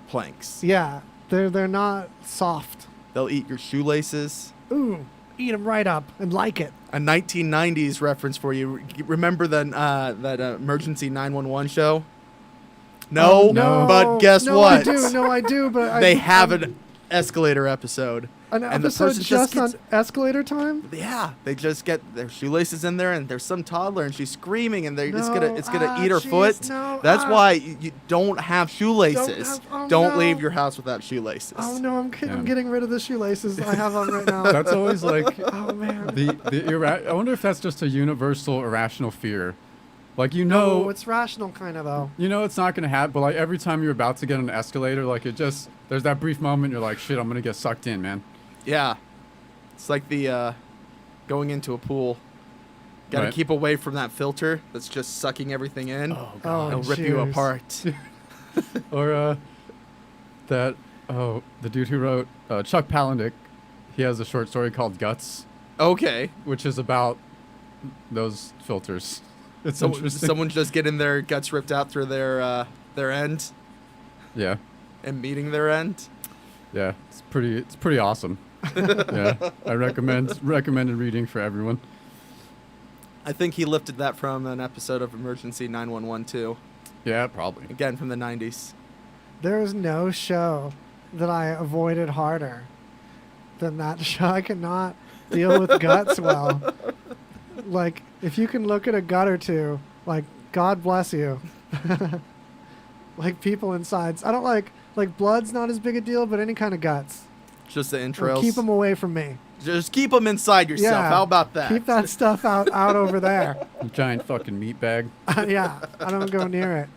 planks. Yeah, they're not soft. They'll eat your shoelaces. Ooh, eat them right up and like it. A 1990s reference for you. Remember that emergency 911 show? No, no. but guess no, what? I do, but They have an escalator episode. An and the episode person just on gets, escalator time? yeah, they just get their shoelaces in there, and there's some toddler, and she's screaming, and it's gonna eat her jeez, foot. no, That's why you don't have shoelaces. oh, Don't no. leave your house without shoelaces. Oh no, I'm Yeah. getting rid of the shoelaces I have on right now. That's always like Oh man. I wonder if that's just a universal irrational fear. Like No, it's rational kind of though. you know it's not gonna happen, but like every time you're about to get on an escalator, like there's that brief moment you're like, shit, I'm gonna get sucked in, man. Yeah, it's like the going into a pool. Got to Right. keep away from that filter that's just sucking everything in. Oh, It'll rip you jeez. apart. Or the dude who wrote Chuck Palahniuk, he has a short story called Guts, Okay. which is about those filters. It's So interesting. someone's just getting their guts ripped out through their end Yeah, and meeting their end. yeah, it's pretty awesome. Yeah, I recommended reading for everyone. I think he lifted that from an episode of Emergency 911 too. Yeah, probably. Again from the 90s. There is no show that I avoided harder than that show. I cannot deal with guts well. Like, if you can look at a gut or two, like, God bless you. Like, people inside. I don't like blood's not as big a deal, but any kind of guts. Just the Like, entrails. keep them away from me. Just keep them inside yourself. Yeah. How about that? Keep that stuff out over there. Giant fucking meat bag. Yeah, I don't go near it.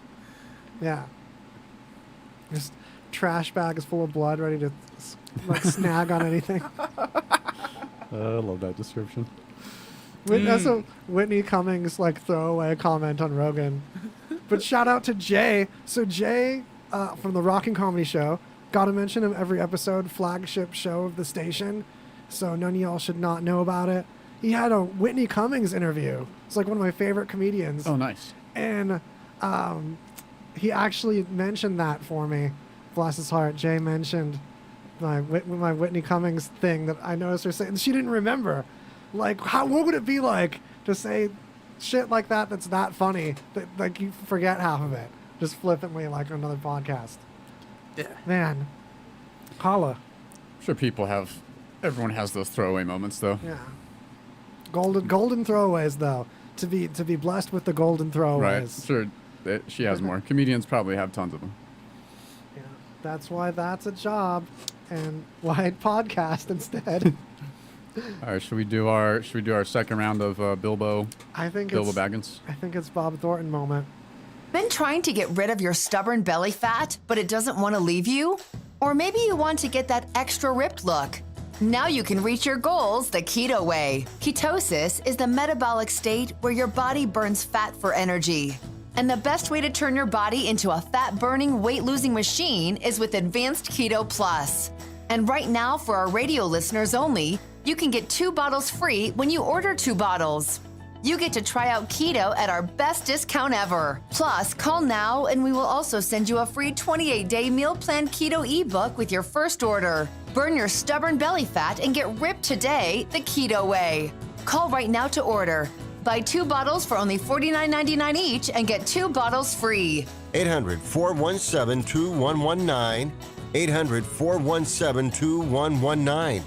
Yeah. Just trash bag is full of blood, ready to like snag on anything. I love that description. That's a Whitney Cummings like throwaway comment on Rogan. But shout out to Jay. So Jay from the Rockin' Comedy Show, got to mention him every episode, flagship show of the station. So none of y'all should not know about it. He had a Whitney Cummings interview. It's like one of my favorite comedians. Oh, nice. And he actually mentioned that for me. Bless his heart. Jay mentioned my Whitney Cummings thing that I noticed her saying. She didn't remember. Like, what would it be like to say shit like that that's that funny that like you forget half of it just flippantly like on another podcast? Yeah. Man, holla. I'm sure everyone has those throwaway moments though. Yeah. Golden throwaways though. To be blessed with the golden throwaways. Right. Sure. She has more. Comedians probably have tons of them. Yeah. That's why that's a job, and why I'd podcast instead. All right. Should we do our second round of Bilbo Baggins? I think it's Bob Thornton moment. Been trying to get rid of your stubborn belly fat, but it doesn't want to leave you? Or maybe you want to get that extra ripped look. Now you can reach your goals the keto way. Ketosis is the metabolic state where your body burns fat for energy. And the best way to turn your body into a fat-burning, weight-losing machine is with Advanced Keto Plus. And right now, for our radio listeners only, you can get 2 bottles free when you order 2 bottles. You get to try out keto at our best discount ever. Plus, call now and we will also send you a free 28-day meal plan keto ebook with your first order. Burn your stubborn belly fat and get ripped today the keto way. Call right now to order. Buy 2 bottles for only $49.99 each and get 2 bottles free. 800-417-2119. 800-417-2119.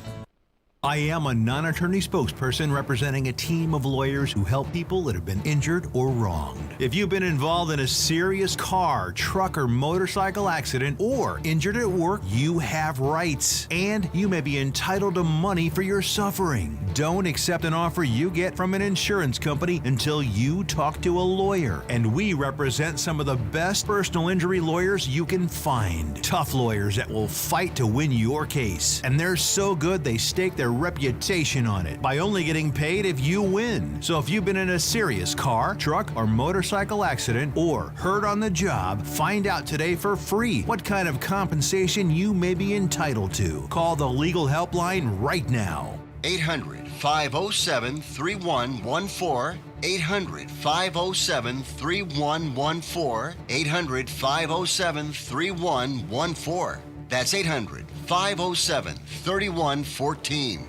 I am a non-attorney spokesperson representing a team of lawyers who help people that have been injured or wronged. If you've been involved in a serious car, truck, or motorcycle accident or injured at work, you have rights, and you may be entitled to money for your suffering. Don't accept an offer you get from an insurance company until you talk to a lawyer, and we represent some of the best personal injury lawyers you can find. Tough lawyers that will fight to win your case, and they're so good they stake their reputation on it by only getting paid if you win. So if you've been in a serious car, truck, or motorcycle accident or hurt on the job, find out today for free what kind of compensation you may be entitled to. Call the legal helpline right now. 800-507-3114. 800-507-3114. 800-507-3114. That's 800-507-3114.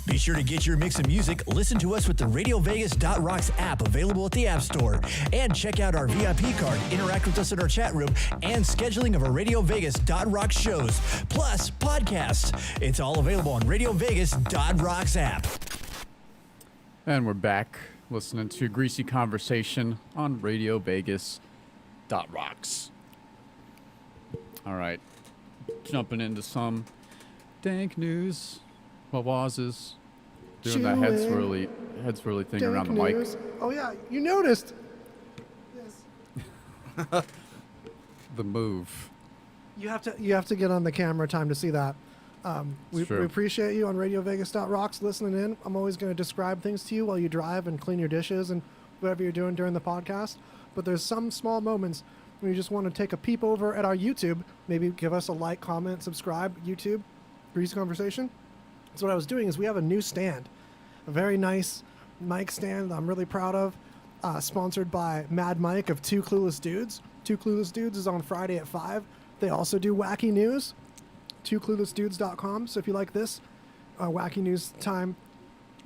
Be sure to get your mix of music. Listen to us with the RadioVegas.rocks app available at the App Store. And check out our VIP card, interact with us in our chat room, and scheduling of our RadioVegas.rocks shows, plus podcasts. It's all available on RadioVegas.rocks app. And we're back listening to Greasy Conversation on RadioVegas.rocks. All right, jumping into some dank news. What is doing that head swirly thing around the mic. Oh yeah, you noticed. Yes. The move. You have to get on the camera time to see that. We appreciate you on RadioVegas.rocks listening in. I'm always going to describe things to you while you drive and clean your dishes and whatever you're doing during the podcast. But there's some small moments when you just want to take a peep over at our YouTube. Maybe give us a like, comment, subscribe. YouTube, Greasy Conversation. So what I was doing is we have a new stand, a very nice mic stand that I'm really proud of, sponsored by Mad Mike of Two Clueless Dudes. Two Clueless Dudes is on Friday at 5. They also do wacky news, twocluelessdudes.com. So if you like this wacky news time,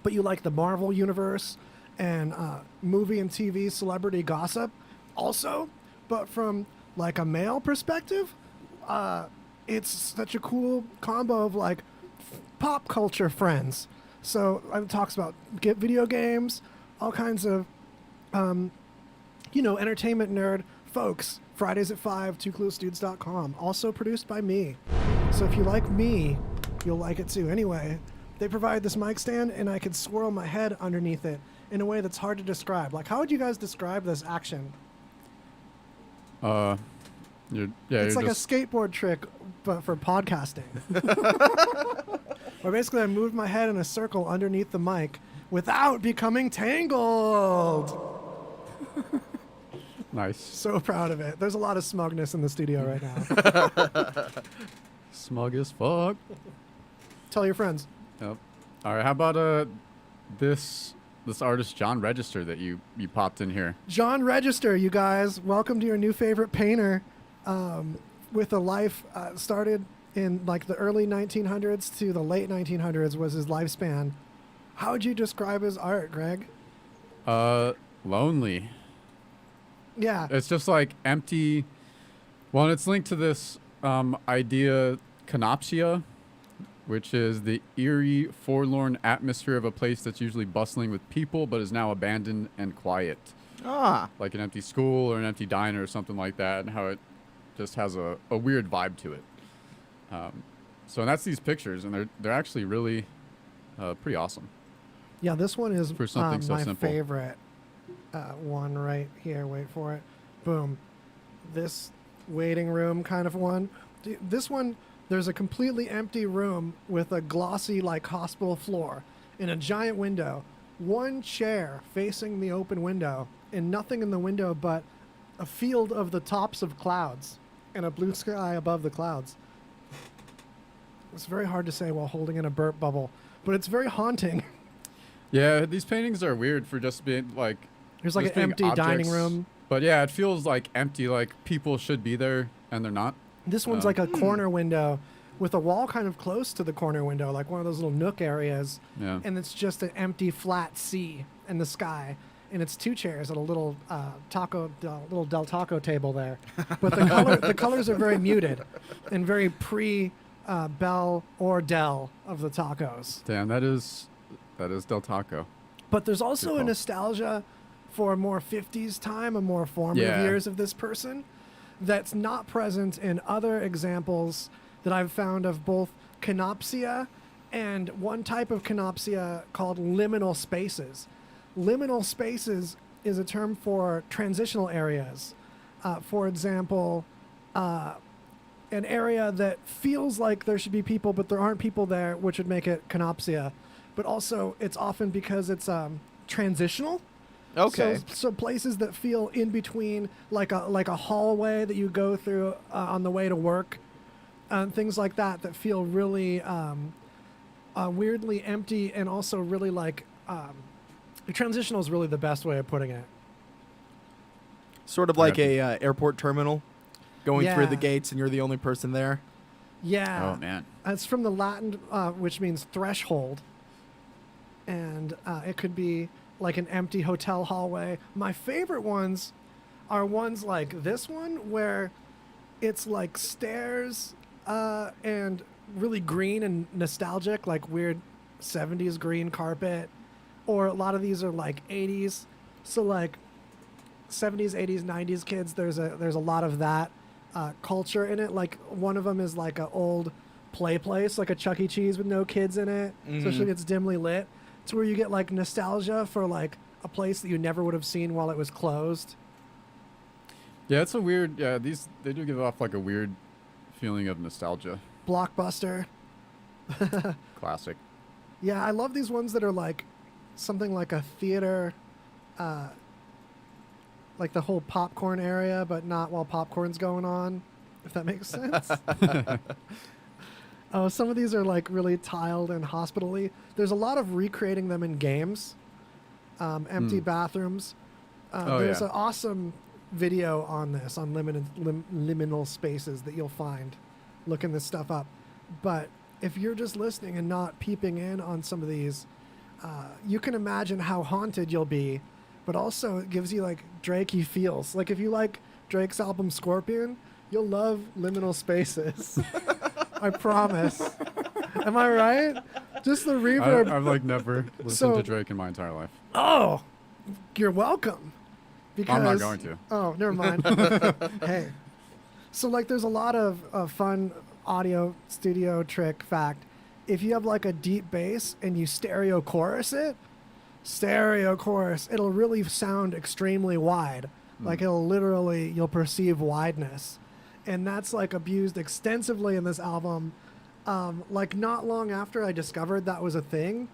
but you like the Marvel universe and movie and TV celebrity gossip also, but from like a male perspective, it's such a cool combo of like pop culture friends. So it talks about video games, all kinds of, entertainment nerd folks. Fridays at 5, twocluelessdudes.com. Also produced by me. So if you like me, you'll like it too. Anyway, they provide this mic stand, and I could swirl my head underneath it in a way that's hard to describe. Like, how would you guys describe this action? It's like a skateboard trick, but for podcasting. Where basically I moved my head in a circle underneath the mic without becoming tangled. Nice. So proud of it. There's a lot of smugness in the studio right now. Smug as fuck. Tell your friends. Yep. All right. How about this artist John Register that you popped in here? John Register, you guys. Welcome to your new favorite painter. With a life started in like the early 1900s to the late 1900s was his lifespan. How would you describe his art, Greg? Lonely. Yeah. It's just like empty. Well, and it's linked to this idea canopsia, which is the eerie, forlorn atmosphere of a place that's usually bustling with people but is now abandoned and quiet. Like an empty school or an empty diner or something like that, and how it just has a weird vibe to it. So that's these pictures, and they're actually really pretty awesome. Yeah, this one is for something so my simple. favorite one right here. Wait for it. Boom. This waiting room kind of one. This one, there's a completely empty room with a glossy like hospital floor and a giant window. One chair facing the open window and nothing in the window but a field of the tops of clouds and a blue sky above the clouds. It's very hard to say while holding in a burp bubble, but it's very haunting. Yeah, these paintings are weird for just being like... There's like an empty dining room. But yeah, it feels like empty, like people should be there and they're not. This one's like a corner window with a wall kind of close to the corner window, like one of those little nook areas. Yeah. And it's just an empty flat sea in the sky. And it's two chairs at a little little Del Taco table there. But the colors are very muted and very Bell or Del of the tacos. Damn, that is Del Taco. But there's also a nostalgia for a more 50s time, a more formative years of this person that's not present in other examples that I've found of both canopsia and one type of canopsia called liminal spaces. Liminal spaces is a term for transitional areas. For example, an area that feels like there should be people, but there aren't people there, which would make it canopsia. But also, it's often because it's transitional. Okay. So places that feel in between, like a hallway that you go through on the way to work, things like that feel really weirdly empty, and also really like transitional is really the best way of putting it. Sort of like a airport terminal, going through the Yeah. gates, and you're the only person there. Yeah. Oh man. It's from the Latin, which means threshold. And it could be like an empty hotel hallway. My favorite ones are ones like this one, where it's like stairs and really green and nostalgic, like weird 70s green carpet. Or a lot of these are like 80s. So like 70s, 80s, 90s kids, there's a lot of that culture in it. Like one of them is like an old play place, like a Chuck E. Cheese with no kids in it, especially if it's dimly lit. It's where you get like nostalgia for like a place that you never would have seen while it was closed. Yeah, it's a weird. Yeah, they do give off like a weird feeling of nostalgia. Blockbuster. Classic. Yeah, I love these ones that are like something like a theater, like the whole popcorn area, but not while popcorn's going on, if that makes sense. Oh, some of these are like really tiled and hospital-y. There's a lot of recreating them in games. Empty bathrooms. There's an awesome video on this on Liminal Spaces that you'll find looking this stuff up. But if you're just listening and not peeping in on some of these, you can imagine how haunted you'll be. But also it gives you like Drakey feels. Like if you like Drake's album Scorpion, you'll love Liminal Spaces. I promise. Am I right? Just the reverb. I've like never listened to Drake in my entire life. Oh, you're welcome. Because, I'm not going to. Oh, never mind. Hey. So like there's a lot of fun audio studio trick fact. If you have like a deep bass and you stereo chorus it, it'll really sound extremely wide. Like you'll perceive wideness. And that's like abused extensively in this album. Like not long after I discovered that was a thing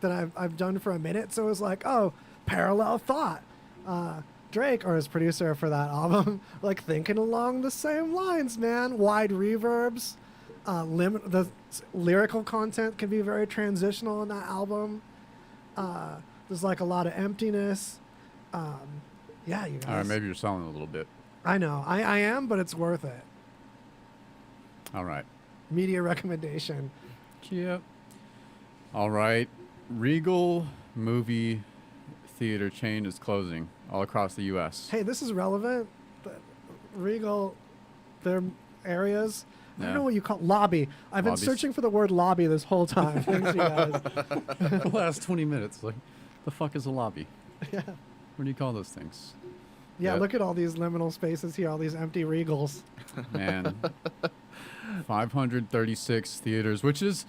that I've done for a minute. So it was like, oh, parallel thought. Drake, or his producer for that album, like thinking along the same lines, man. Wide reverbs. The lyrical content can be very transitional in that album. There's like a lot of emptiness. Yeah, you guys. All right, maybe you're selling a little bit. I know. I am, but it's worth it. All right. Media recommendation. Yep. All right. Regal movie theater chain is closing all across the U.S. Hey, this is relevant. Regal, their areas. I don't know what you call lobby. I've been Lobbies. searching for the word lobby this whole time. Thanks, you guys. The last 20 minutes, like, the fuck is a lobby? Yeah. What do you call those things? Yeah, Yeah. look at all these liminal spaces here, all these empty Regals. Man. 536 theaters, which is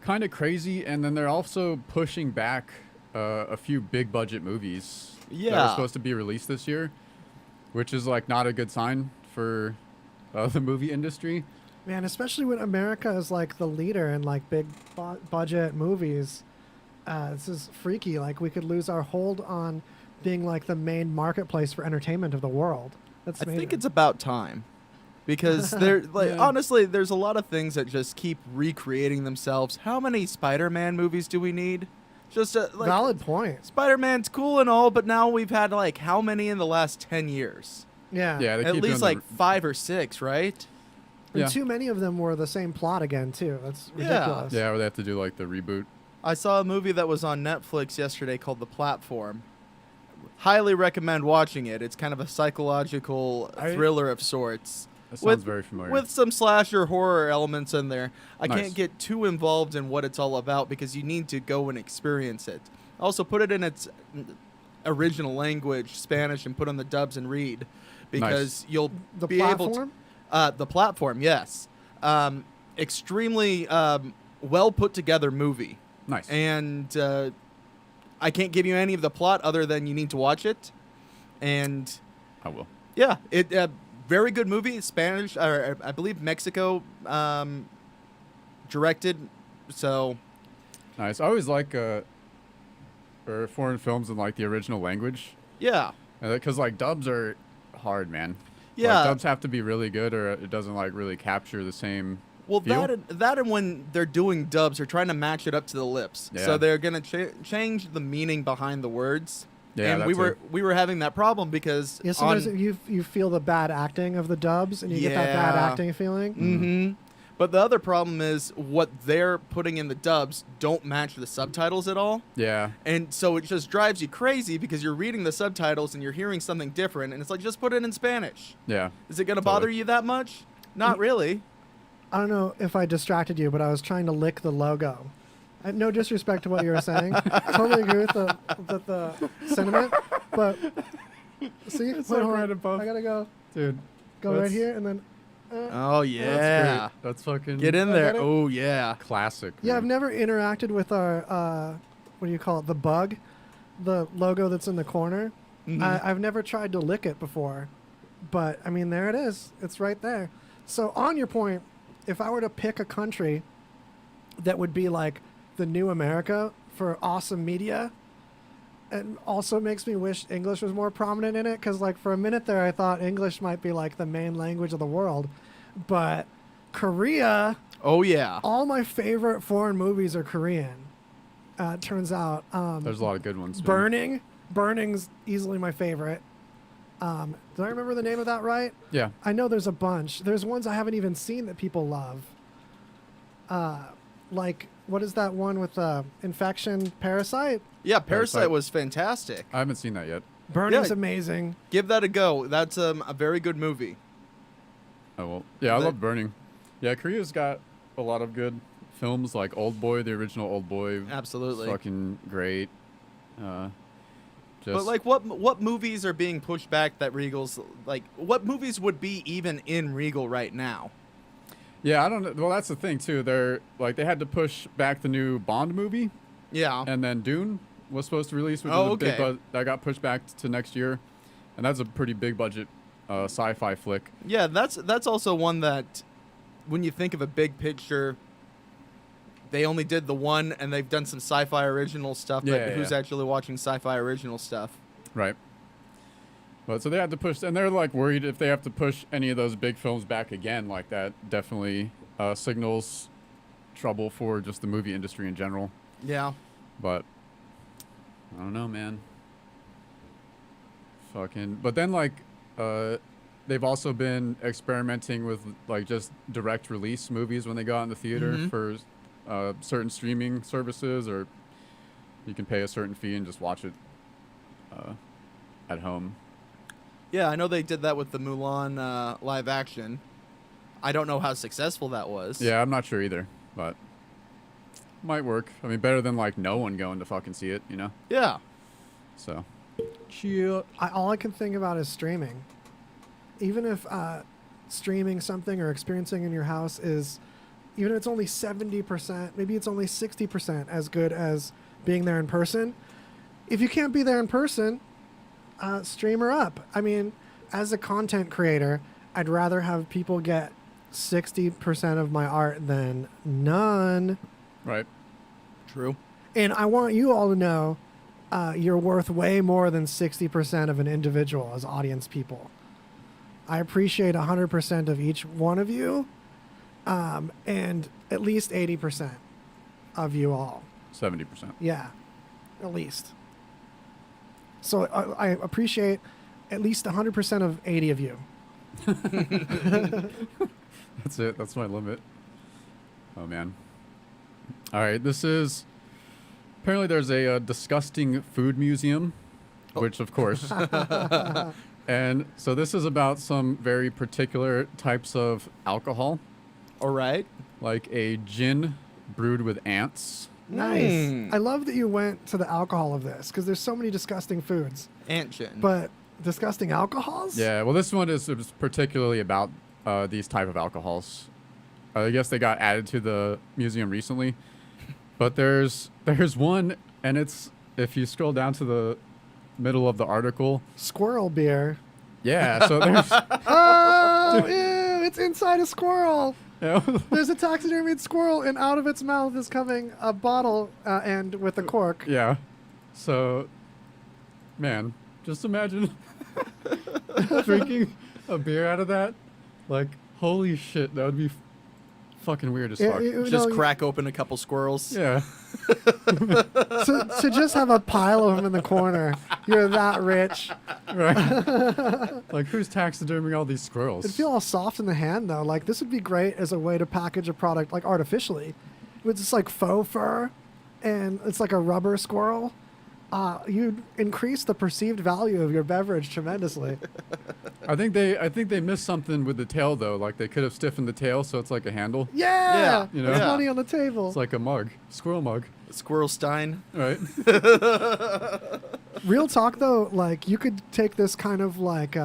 kind of crazy. And then they're also pushing back a few big budget movies that are Yeah. supposed to be released this year, which is like not a good sign for the movie industry. Man, especially when America is like the leader in like big budget movies. This is freaky. Like we could lose our hold on being like the main marketplace for entertainment of the world. That's I think amazing. it's about time. Because there, like, Yeah. honestly, there's a lot of things that just keep recreating themselves. How many Spider-Man movies do we need? Just like valid point. Spider-Man's cool and all, but now we've had like how many in the last 10 years? Yeah. Yeah, they At keep least doing like 5 or 6, right? And Yeah. too many of them were the same plot again too. That's Yeah. ridiculous. Yeah, where they have to do like the reboot. I saw a movie that was on Netflix yesterday called The Platform. Highly recommend watching it. It's kind of a psychological thriller of sorts. That sounds very familiar. With some slasher horror elements in there. I Nice. can't get too involved in what it's all about because you need to go and experience it. Also, put it in its original language, Spanish, and put on the dubs and read because you'll The be able platform? to. The Platform, yes. Extremely well put together movie. Nice. And I can't give you any of the plot other than you need to watch it. And I will. yeah, it very good movie. Spanish, or I believe Mexico directed. So Nice. I always like or foreign films in like the original language, yeah, because like dubs are hard, man. Yeah. Like, dubs have to be really good, or it doesn't like really capture the same. Well, feel. that and when they're doing dubs, they're trying to match it up to the lips. Yeah. So they're gonna change the meaning behind the words. Yeah, and that we were having that problem because Yeah, sometimes you feel the bad acting of the dubs, and you get that bad Yeah. acting feeling. Mm-hmm. But the other problem is what they're putting in the dubs don't match the subtitles at all. Yeah. And so it just drives you crazy because you're reading the subtitles and you're hearing something different, and it's like, just put it in Spanish. Yeah. Is it going to bother you that much? Not really. I don't know if I distracted you, but I was trying to lick the logo. No disrespect to what you were saying. Totally agree with the sentiment, but see, It's wait, like hold on. right above. I gotta go Dude. right that's- here, and then Oh, That's yeah. great. That's fucking Get in I there. get it. Oh, yeah. classic. yeah, I've man. never interacted with our what do you call it? The bug, the logo that's in the corner. Mhm. I've never tried to lick it before, but I mean, there it is. It's right there. So on your point, if I were to pick a country that would be like the new America for awesome media, it also makes me wish English was more prominent in it, because like for a minute there I thought English might be like the main language of the world, but Korea, Oh, yeah. all my favorite foreign movies are Korean. It turns out There's a lot of good ones. man. Burning's easily my favorite. Did I remember the name of that right? Yeah. I know there's a bunch. There's ones I haven't even seen that people love. Like, what is that one with infection, Parasite? Yeah, Parasite Parasite. was fantastic. I haven't seen that yet. Burning's Yeah. amazing. Give that a go. That's a very good movie. Oh well. Yeah, I But- love Burning. Yeah, Korea's got a lot of good films, like Old Boy, the original Old Boy. Absolutely. Fucking great. Just But like, what movies are being pushed back that Regal's like? What movies would be even in Regal right now? yeah, I don't know. Well, that's the thing too. They're like they had to push back the new Bond movie, Yeah. and then Dune was supposed to release, which Oh, was a big okay. that got pushed back to next year, and that's a pretty big budget sci-fi flick. Yeah, that's also one that, when you think of a big picture, they only did the one, and they've done some sci-fi original stuff. But Yeah, who's yeah. actually watching sci-fi original stuff? Right. But so they had to push, and they're like worried if they have to push any of those big films back again, like that definitely signals trouble for just the movie industry in general. Yeah. But I don't know, man. Fucking. But then like, they've also been experimenting with like just direct release movies when they go out in the theater Mhm. for certain streaming services, or you can pay a certain fee and just watch it at home. Yeah, I know they did that with the Mulan live action. I don't know how successful that was. Yeah, I'm not sure either, but might work. I mean, better than like no one going to fucking see it, you know? Yeah. So, chill. All I can think about is streaming. Even if streaming something or experiencing in your house is, even if it's only 70%, maybe it's only 60% as good as being there in person. If you can't be there in person, streamer up. I mean, as a content creator, I'd rather have people get 60% of my art than none. Right. True. And I want you all to know you're worth way more than 60% of an individual as audience people. I appreciate 100% of each one of you, and at least 80% of you all. 70%. Yeah, at least. So I appreciate at least 100% of 80 of you. That's it. That's my limit. Oh, man. All right. This is... Apparently there's a disgusting food museum, which, of course... And so this is about some very particular types of alcohol, All right. like a gin brewed with ants. Nice. Mm. I love that you went to the alcohol of this, because there's so many disgusting foods. Antchin. But disgusting alcohols? Yeah, well, this one is particularly about these type of alcohols. I guess they got added to the museum recently, but there's one, and it's, if you scroll down to the middle of the article, Squirrel Beer. Yeah, so there's Oh, ew, it's inside a squirrel. yeah, There's a taxidermied squirrel, and out of its mouth is coming a bottle end with a cork. yeah. So, man, just imagine drinking a beer out of that. Like, holy shit, that would be fucking weird as fuck. Just crack open a couple squirrels. Yeah. To just have a pile of them in the corner. You're that rich. Right. Like, who's taxiderming all these squirrels? It'd feel all soft in the hand, though. Like, this would be great as a way to package a product, like, artificially. With just, like, faux fur, and it's like a rubber squirrel. You'd increase the perceived value of your beverage tremendously. I think they missed something with the tail though. Like they could have stiffened the tail so it's like a handle. Yeah! You know? There's Yeah. money on the table. It's like a mug, squirrel mug, Squirrel Stein. right? Real talk, though, like, you could take this kind of, like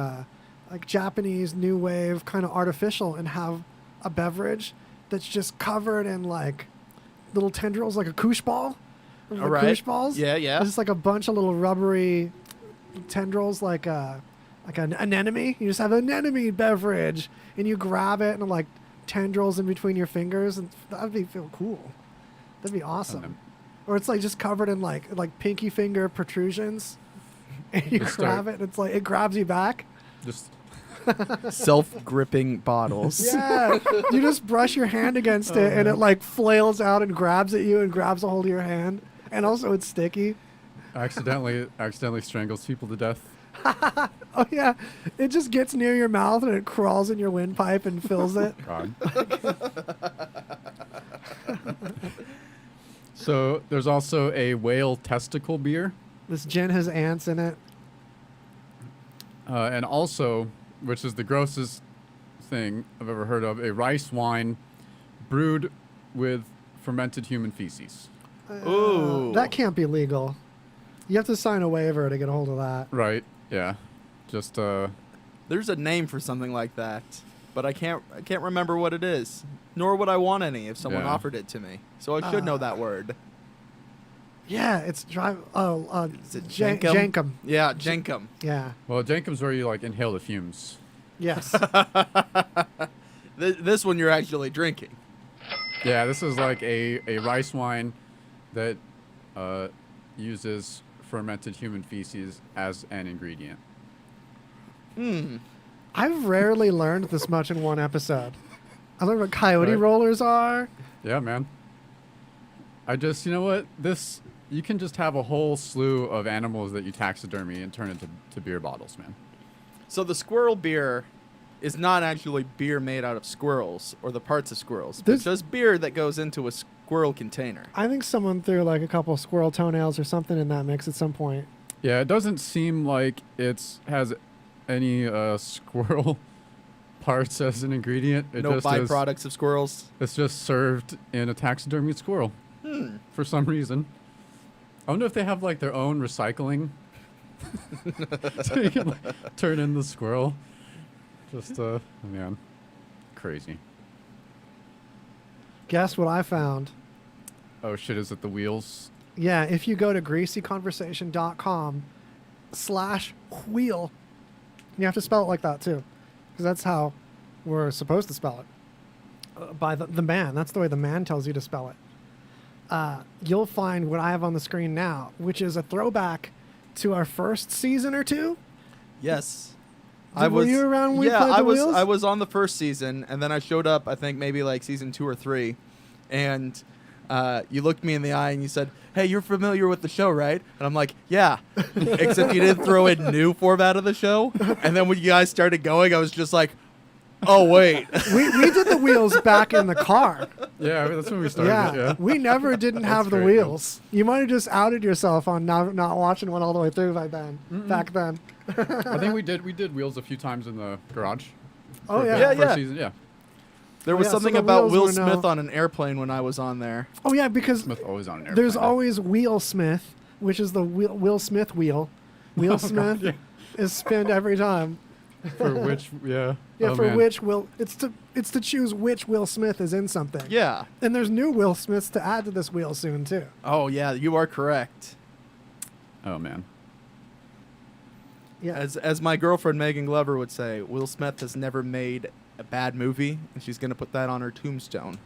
Japanese new wave kind of artificial and have a beverage that's just covered in, like, little tendrils, like a koosh ball. All right. Koosh balls. Yeah, yeah. It's just like a bunch of little rubbery tendrils, like an anemone. You just have an anemone beverage, and you grab it, and like tendrils in between your fingers, and that'd feel cool. That'd be awesome. Or it's like just covered in like pinky finger protrusions, and you Just grab start- it, and it's like it grabs you back. Just Self-gripping bottles. Yeah, you just brush your hand against it, and it like flails out and grabs at you and grabs a hold of your hand, and also it's sticky. accidentally strangles people to death. Oh yeah, it just gets near your mouth and it crawls in your windpipe and fills it. God. So there's also a whale testicle beer, This gin has ants in it. and also, which is the grossest thing I've ever heard of, a rice wine brewed with fermented human feces. Ooh. That can't be legal. You have to sign a waiver to get a hold of that. Right. Yeah. Just There's a name for something like that, but I can't remember what it is. Nor would I want any if someone Yeah. offered it to me. So I should know that word. Yeah, it's drive. Oh, Is it Jankum. Jenkum? Yeah, Jenkum. Yeah. well, Jenkum's where you like inhale the fumes. Yes. This one you're actually drinking. Yeah, this is like a rice wine that uses fermented human feces as an ingredient. I've rarely learned this much in one episode. I learned what coyote Right. rollers are. Yeah, man. You know what? You can just have a whole slew of animals that you taxidermy and turn into beer bottles, man. So the Squirrel Beer is not actually beer made out of squirrels or the parts of squirrels, but This- just beer that goes into a squirrel container. I think someone threw like a couple squirrel toenails or something in that mix at some point. Yeah, it doesn't seem like has any squirrel parts as an ingredient. It No just is- byproducts of squirrels. It's just served in a taxidermied squirrel for some reason. I wonder if they have like their own recycling, so you can like, turn in the squirrel. Just man, crazy. Guess what I found? Oh shit! Is it the wheels? Yeah, if you go to greasyconversation.com/wheel, you have to spell it like that too, because that's how we're supposed to spell it. By the man. That's the way the man tells you to spell it. You'll find what I have on the screen now, which is a throwback to our first season or two. Yes. Were you around when we played the I was. wheels? I was on the first season, and then I showed up. I think maybe like season 2 or 3, and you looked me in the eye and you said, "Hey, you're familiar with the show, right?" And I'm like, "Yeah," except you didn't throw in new format of the show. And then when you guys started going, I was just like, "Oh wait." we did the wheels back in the car. Yeah, that's when we started. Yeah. We never didn't have the great, wheels. You might have just outed yourself on not watching one all the way through back then. Back then. I think we did wheels a few times in the garage. Oh for- yeah. Yeah, first yeah. season, yeah. There was yeah, so something the about wheels Will were Smith no- on an airplane when I was on there. Oh yeah, because Smith always on an airplane. there's always Wheel Smith, which is the Will Smith wheel. Will Smith yeah. is spinned every time. for which, yeah. Yeah, Oh, for man. which it's to choose which Will Smith is in something. Yeah. And there's new Will Smiths to add to this wheel soon too. Oh yeah, you are correct. Oh man. Yeah. As my girlfriend Megan Glover would say, Will Smith has never made a bad movie, and she's gonna put that on her tombstone.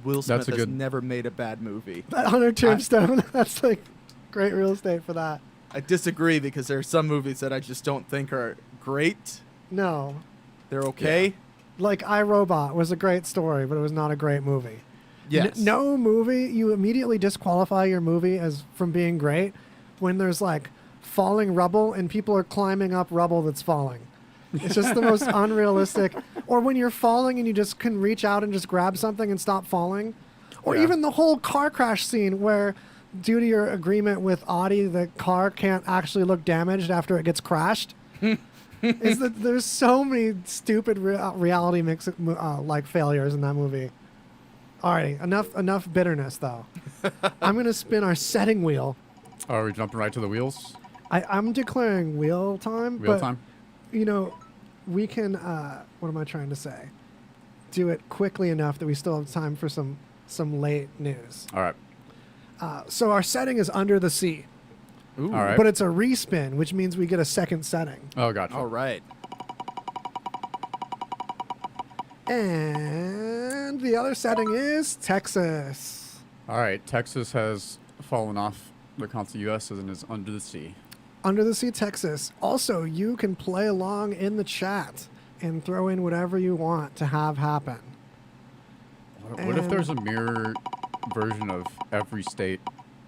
Will Smith has never made a bad movie. On her tombstone. That's like great real estate for that. I disagree because there are some movies that I just don't think are great. No. They're okay. Yeah. Like iRobot was a great story, but it was not a great movie. Yes. No movie, you immediately disqualify your movie as from being great when there's like falling rubble and people are climbing up rubble that's falling. It's just the most unrealistic. Or when you're falling and you just can reach out and just grab something and stop falling. Or Yeah. even the whole car crash scene where, due to your agreement with Audi, the car can't actually look damaged after it gets crashed. Is that there's so many stupid reality like failures in that movie. All right, enough bitterness though. I'm gonna spin our setting wheel. Oh, are we jumping right to the wheels? I'm declaring wheel time. Wheel but, time? You know, we can. What am I trying to say? Do it quickly enough that we still have time for some late news. All right. So our setting is under the sea, Ooh. All right. but it's a respin, which means we get a second setting. Oh, gotcha. All right. And the other setting is Texas. All right. Texas has fallen off the continent U.S. and is under the sea. Under the sea, Texas. Also, you can play along in the chat and throw in whatever you want to have happen. What if there's a mirror version of every state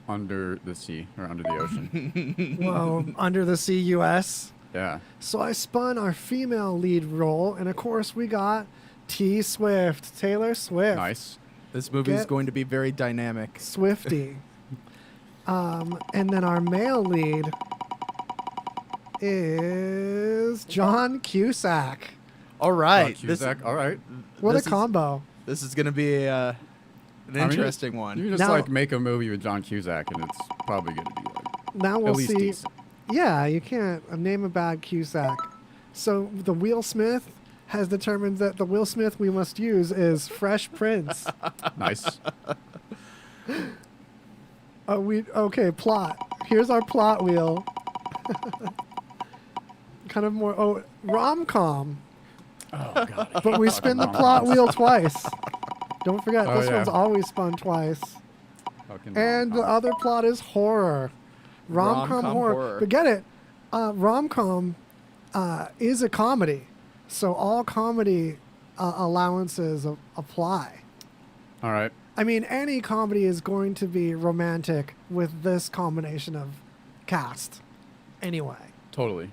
under the sea or under the ocean? Whoa, under the sea, U.S. Yeah. So I spun our female lead role, and of course we got T Swift, Taylor Swift. Nice. This movie is Get- going to be very dynamic. Swifty. And then our male lead is John Cusack. All right. John Cusack. All right. What This a is- combo. This is going to be an I mean, interesting You one. just Now- like make a movie with John Cusack, and it's probably going to be like Now at we'll least see. decent. Yeah, you can't name a bad Cusack. So the Will Smith has determined that the Will Smith we must use is Fresh Prince. Nice. Okay, plot. Here's our plot wheel. Kind of more rom-com, Oh God. but we spin the plot wheel twice. Don't forget, Oh, this yeah. one's always spun twice. Fucking And the rom-com. other plot is horror. Rom-com Rom-com horror. horror. But get it, rom-com is a comedy. So all comedy allowances apply. All right. I mean, any comedy is going to be romantic with this combination of cast. Anyway. Totally.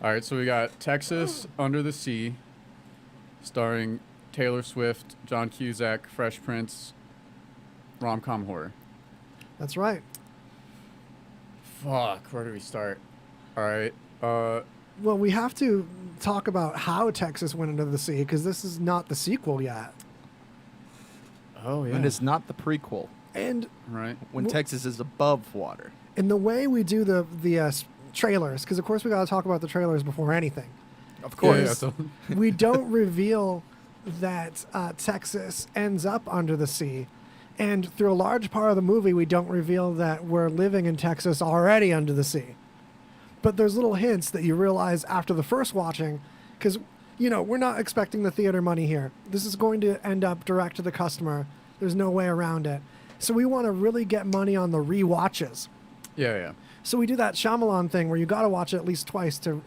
All right. So we got Texas Under the Sea, starring Taylor Swift, John Cusack, Fresh Prince, rom-com horror. That's right. Fuck. Where do we start? All right. Well, we have to talk about how Texas went into the sea because this is not the sequel yet. Oh yeah. And it's not the prequel And right. when Wh- Texas is above water. in the way we do the trailers, because of course we got to talk about the trailers before anything. Of Yeah, course. yeah, so- We don't reveal that Texas ends up under the sea. And through a large part of the movie, we don't reveal that we're living in Texas already under the sea. But there's little hints that you realize after the first watching, because, we're not expecting the theater money here. This is going to end up direct to the customer. There's no way around it. So we want to really get money on the rewatches. yeah, yeah. So we do that Shyamalan thing where you got to watch it at least twice to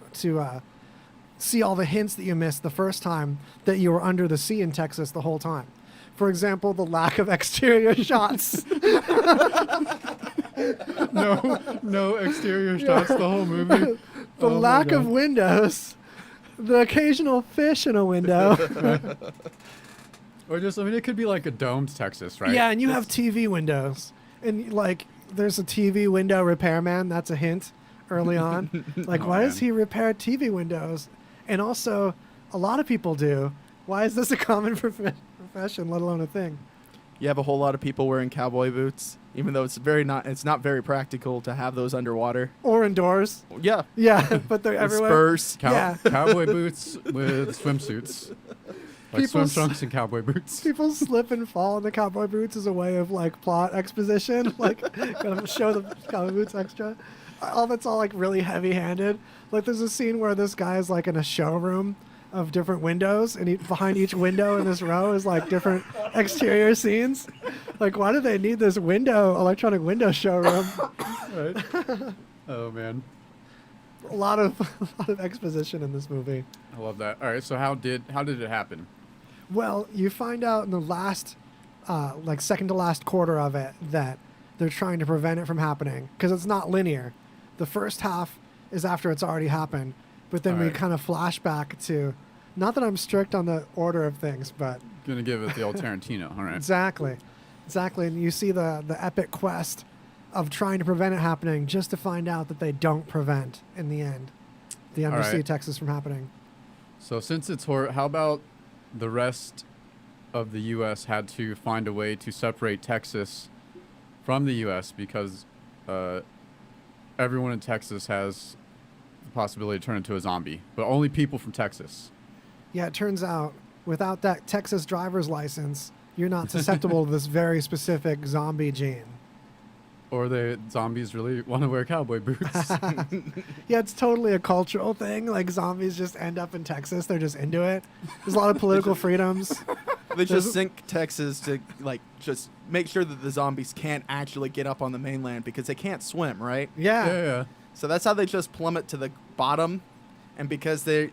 see all the hints that you missed the first time that you were under the sea in Texas the whole time. For example, the lack of exterior shots. No exterior shots the whole movie. The Oh my lack of God. windows. The occasional fish in a window. Or just, I mean, it could be like a domed Texas, right? Yeah, and you have TV windows. And, there's a TV window repairman. That's a hint early on. Like, Oh, why does man. he repair TV windows? And also, a lot of people do. Why is this a common profession, let alone a thing? You have a whole lot of people wearing cowboy boots, even though it's not very practical to have those underwater. Or indoors. Yeah. Yeah, but they're With everywhere. Spurs. Yeah. Cowboy boots with swimsuits. Like swim People's- trunks and cowboy boots. People slip and fall in the cowboy boots as a way of plot exposition. Gotta show the cowboy boots extra. all that's all like really heavy-handed. Like there's a scene where this guy is like in a showroom of different windows, and behind each window in this row is like different exterior scenes. Like, why do they need this electronic window showroom? Right. Oh man, a lot of exposition in this movie. I love that. All right, so how did it happen? Well, you find out in the last, like second to last quarter of it, that they're trying to prevent it from happening because it's not linear. The first half is after it's already happened, but then we kind of flash back to, not that I'm strict on the order of things, but Gonna give it the old Tarantino. All right. exactly, and you see the epic quest of trying to prevent it happening, just to find out that they don't prevent in the end the undersea right. Texas from happening. So since it's horror, how about the rest of the U.S. had to find a way to separate Texas from the U.S. because everyone in Texas has the possibility to turn into a zombie, but only people from Texas. Yeah, it turns out without that Texas driver's license, you're not susceptible to this very specific zombie gene. Or the zombies really want to wear cowboy boots. Yeah, it's totally a cultural thing. Like zombies just end up in Texas. They're just into it. There's a lot of political freedoms. They just sink Texas to like just make sure that the zombies can't actually get up on the mainland because they can't swim, right? Yeah. Yeah. So that's how they just plummet to the bottom, and because they're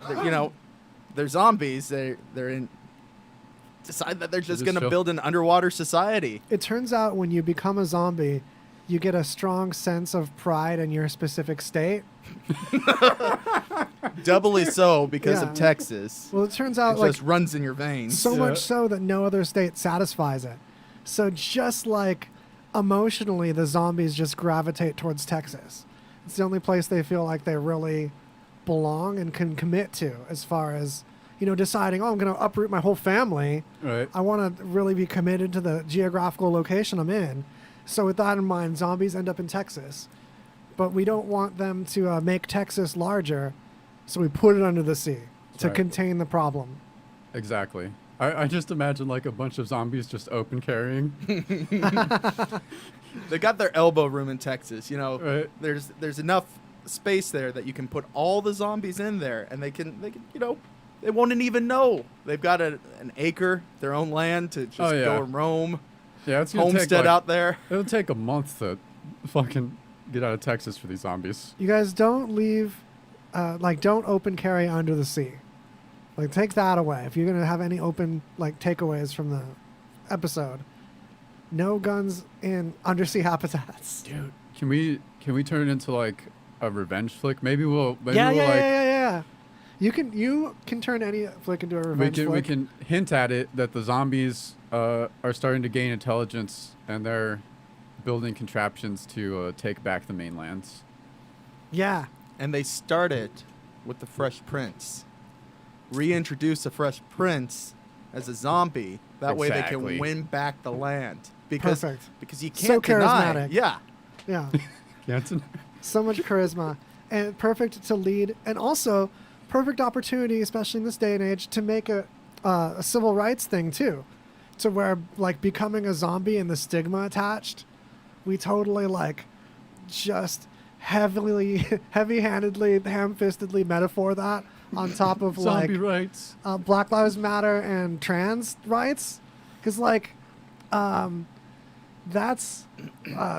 zombies, they're decide that they're just going to build an underwater society. It turns out when you become a zombie, you get a strong sense of pride in your specific state. Doubly so because of Texas. Well, it turns out it just runs in your veins. So much so that no other state satisfies it. So just like emotionally, the zombies just gravitate towards Texas. It's the only place they feel like they really belong and can commit to, as far as, deciding, I'm going to uproot my whole family. Right. I want to really be committed to the geographical location I'm in. So with that in mind, zombies end up in Texas. But we don't want them to make Texas larger, so we put it under the sea to contain the problem. Exactly. I just imagine like a bunch of zombies just open carrying. They got their elbow room in Texas. Right. There's enough space there that you can put all the zombies in there, and they can they won't even know. They've got an acre, their own land to just go and roam. Yeah, it's gonna homestead out there. It'll take a month to fucking get out of Texas for these zombies. You guys don't leave, don't open carry under the sea. Like, take that away. If you're going to have any open, takeaways from the episode, no guns in undersea habitats. Dude, can we turn it into, a revenge flick? Maybe we'll... Yeah. You can turn any flick into a revenge flick. We can hint at it that the zombies are starting to gain intelligence, and they're building contraptions to take back the mainlands. Yeah. And they started with the Fresh Prince. Reintroduce the Fresh Prince as a zombie. That way they can win back the land. Because you can't deny. Charismatic. Yeah. Jansen? So much charisma. And perfect to lead. And also, perfect opportunity, especially in this day and age, to make a civil rights thing, too. To where, becoming a zombie and the stigma attached, we totally, just heavy-handedly, ham-fistedly metaphor that on top of, zombie rights. Black Lives Matter and trans rights. Because, that's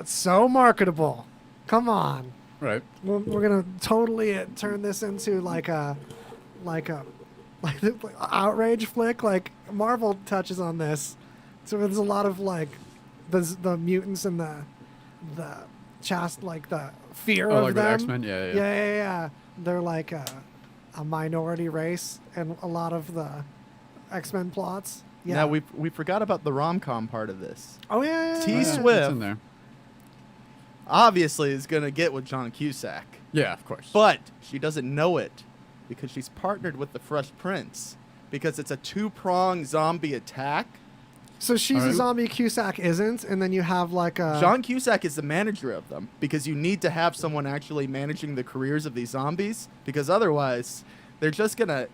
so marketable. Come on. Right. We're gonna totally turn this into like outrage flick. Marvel touches on this, so there's a lot of the mutants and the the fear of them. The X-Men. Yeah. They're a minority race and a lot of the X-Men plots. Yeah. Now we forgot about the rom-com part of this. Oh yeah. T. It's Swift in there. obviously is gonna get with John Cusack. Yeah, of course. But she doesn't know it because she's partnered with the Fresh Prince because it's a two-pronged zombie attack. So she's a zombie, Cusack isn't, and then you have John Cusack is the manager of them because you need to have someone actually managing the careers of these zombies because otherwise they're just gonna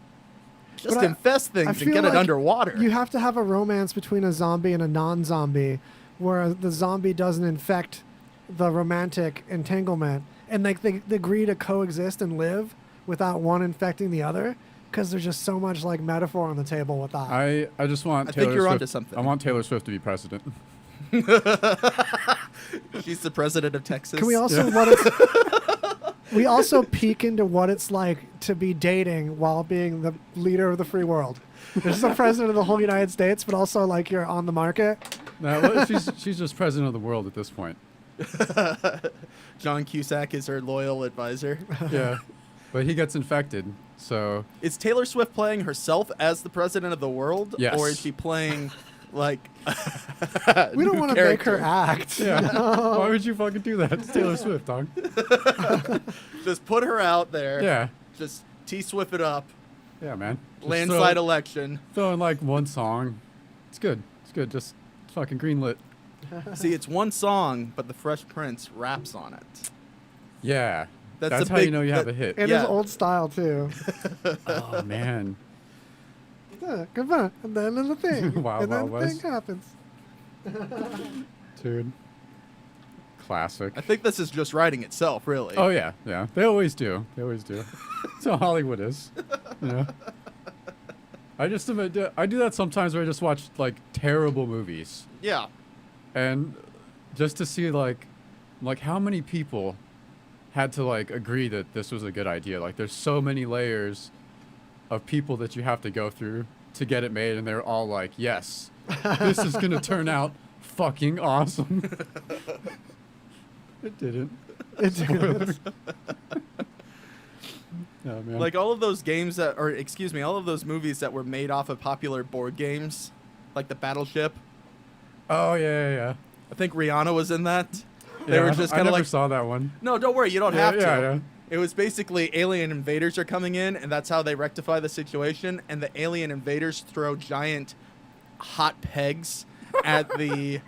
infest things and get it underwater. You have to have a romance between a zombie and a non-zombie where the zombie doesn't infect the romantic entanglement and like they agree to coexist and live without one infecting the other, because there's just so much like metaphor on the table with that. I just want I Taylor think you're Swift. onto something. I want Taylor Swift to be president. She's the president of Texas. Can we also what it's, we also peek into what it's like to be dating while being the leader of the free world. There's the president of the whole United States, but also like you're on the market. No, well, she's just president of the world at this point. John Cusack is her loyal advisor. Yeah, but he gets infected. So Is Taylor Swift playing herself as the president of the world? Yes. Or is she playing like We don't want to make her act. yeah, why would you fucking do that? It's Taylor Swift, dog. Just put her out there. Yeah, Just T-Swift it up. yeah, man. Just Landslide election. throw in like one song. It's good. It's good. Just fucking greenlit. See, it's one song, but the Fresh Prince raps on it. Yeah, That's that's a how you big- know you have that- a hit. It Yeah. is old style too. Oh man. Come on, and then the thing, Wild, and then Wild the thing West. happens. Dude. Classic. I think this is just writing itself, really. Oh yeah, yeah. They always do. They always do. That's how Hollywood is. You know. I do that sometimes where I just watch like terrible movies, Yeah. and just to see like how many people had to like agree that this was a good idea. Like there's so many layers of people that you have to go through to get it made, and they're all like, yes, this is gonna turn out fucking awesome. It didn't. Spoiler. Oh, man. Like all of those games all of those movies that were made off of popular board games, like the Battleship. Oh yeah, yeah, I think Rihanna was in that. yeah. They were just I kind of never like, saw that one. no, don't worry, you don't Yeah, have to. yeah, yeah. It was basically alien invaders are coming in, and that's how they rectify the situation. And the alien invaders throw giant hot pegs at the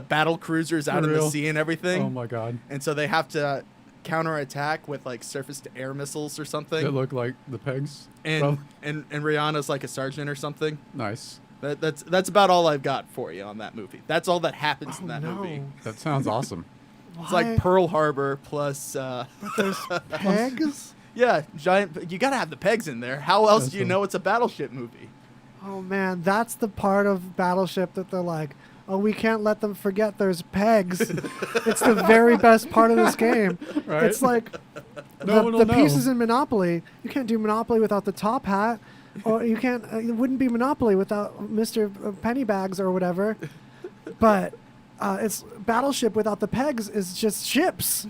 battle cruisers out For in the real? sea and everything. Oh my god. And so they have to counterattack with like surface to air missiles or They something. look like the pegs. And, Prob- and Rihanna's like a sergeant or something. nice. That's about all I've got for you on that movie. That's all that happens in that no. movie. That sounds awesome. It's like Pearl Harbor plus There's pegs. yeah, giant. You gotta have the pegs in there. How else do you Awesome. know it's a battleship movie? Oh man, that's the part of Battleship that they're like, oh, we can't let them forget there's pegs. It's the very best part of this game. Right? It's like No one will the know. pieces in Monopoly. You can't do Monopoly without the top hat, or you can't. It wouldn't be Monopoly without Mr. Pennybags or whatever. But it's Battleship without the pegs is just ships.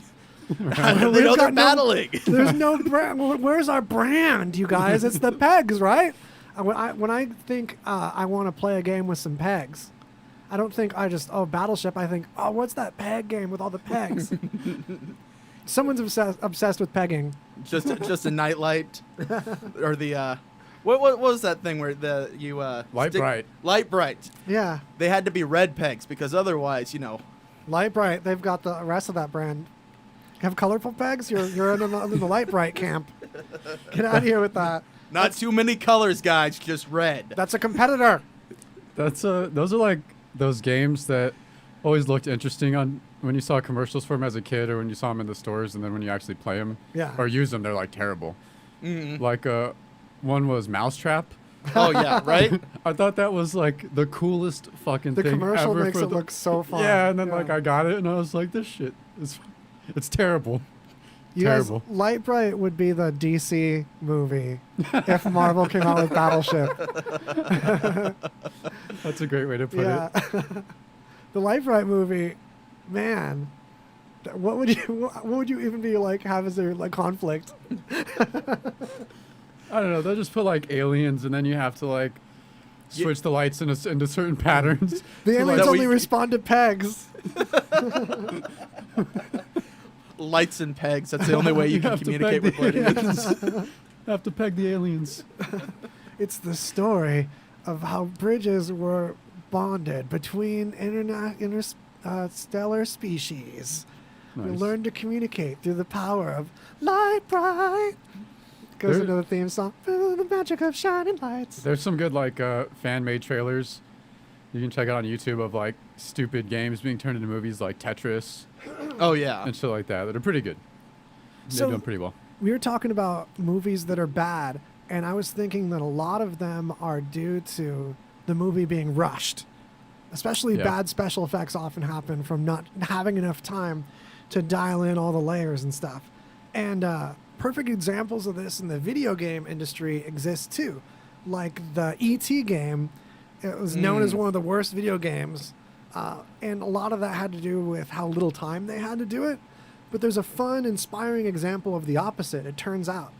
How do they know they're battling? There's no brand. Where's our brand, you guys? It's the pegs, right? When I think I want to play a game with some pegs, I don't think Battleship. I think, oh, what's that peg game with all the pegs? Someone's obsessed with pegging. just a nightlight, or the what was that thing where Light bright. Light bright. Yeah, They had to be red pegs because otherwise, Light Bright. They've got the rest of that brand. Have colorful pegs? You're in the Light Bright camp. Get out of here with that. not too many colors, guys, just red. That's a competitor. That's those are like those games that always looked interesting on when you saw commercials for them as a kid, or when you saw them in the stores, and then when you actually play them Yeah. or use them, they're like terrible. Mm-hmm. Like one was Mousetrap. Oh yeah, right. I thought that was like the coolest fucking The thing commercial ever makes for it look so fun. Yeah, and then like I got it and I was like, this shit is, it's terrible. You guys, Terrible. Light Bright would be the DC movie if Marvel came out with Battleship. That's a great way to put Yeah. it. The Light Bright movie, man. What would you even be like? Have as their like conflict? I don't know. They'll just put like aliens, and then you have to like switch the lights into certain patterns. The So, aliens like, only respond to pegs. Lights and pegs. That's the only way you can have to communicate peg with the aliens. aliens. Have to peg the aliens. It's the story of how bridges were bonded between interstellar species. We Nice. learned to communicate through the power of Light Bright. Goes There- into the theme song. Feel the magic of shining lights. There's some good like fan-made trailers you can check out on YouTube of like stupid games being turned into movies like Tetris Oh yeah. and shit like that. That are pretty good. They're doing pretty well. We were talking about movies that are bad, and I was thinking that a lot of them are due to the movie being rushed. Especially bad special effects often happen from not having enough time to dial in all the layers and stuff. And perfect examples of this in the video game industry exist too. Like the E.T. game, it was known as one of the worst video games. And a lot of that had to do with how little time they had to do it. But there's a fun, inspiring example of the opposite, it turns out.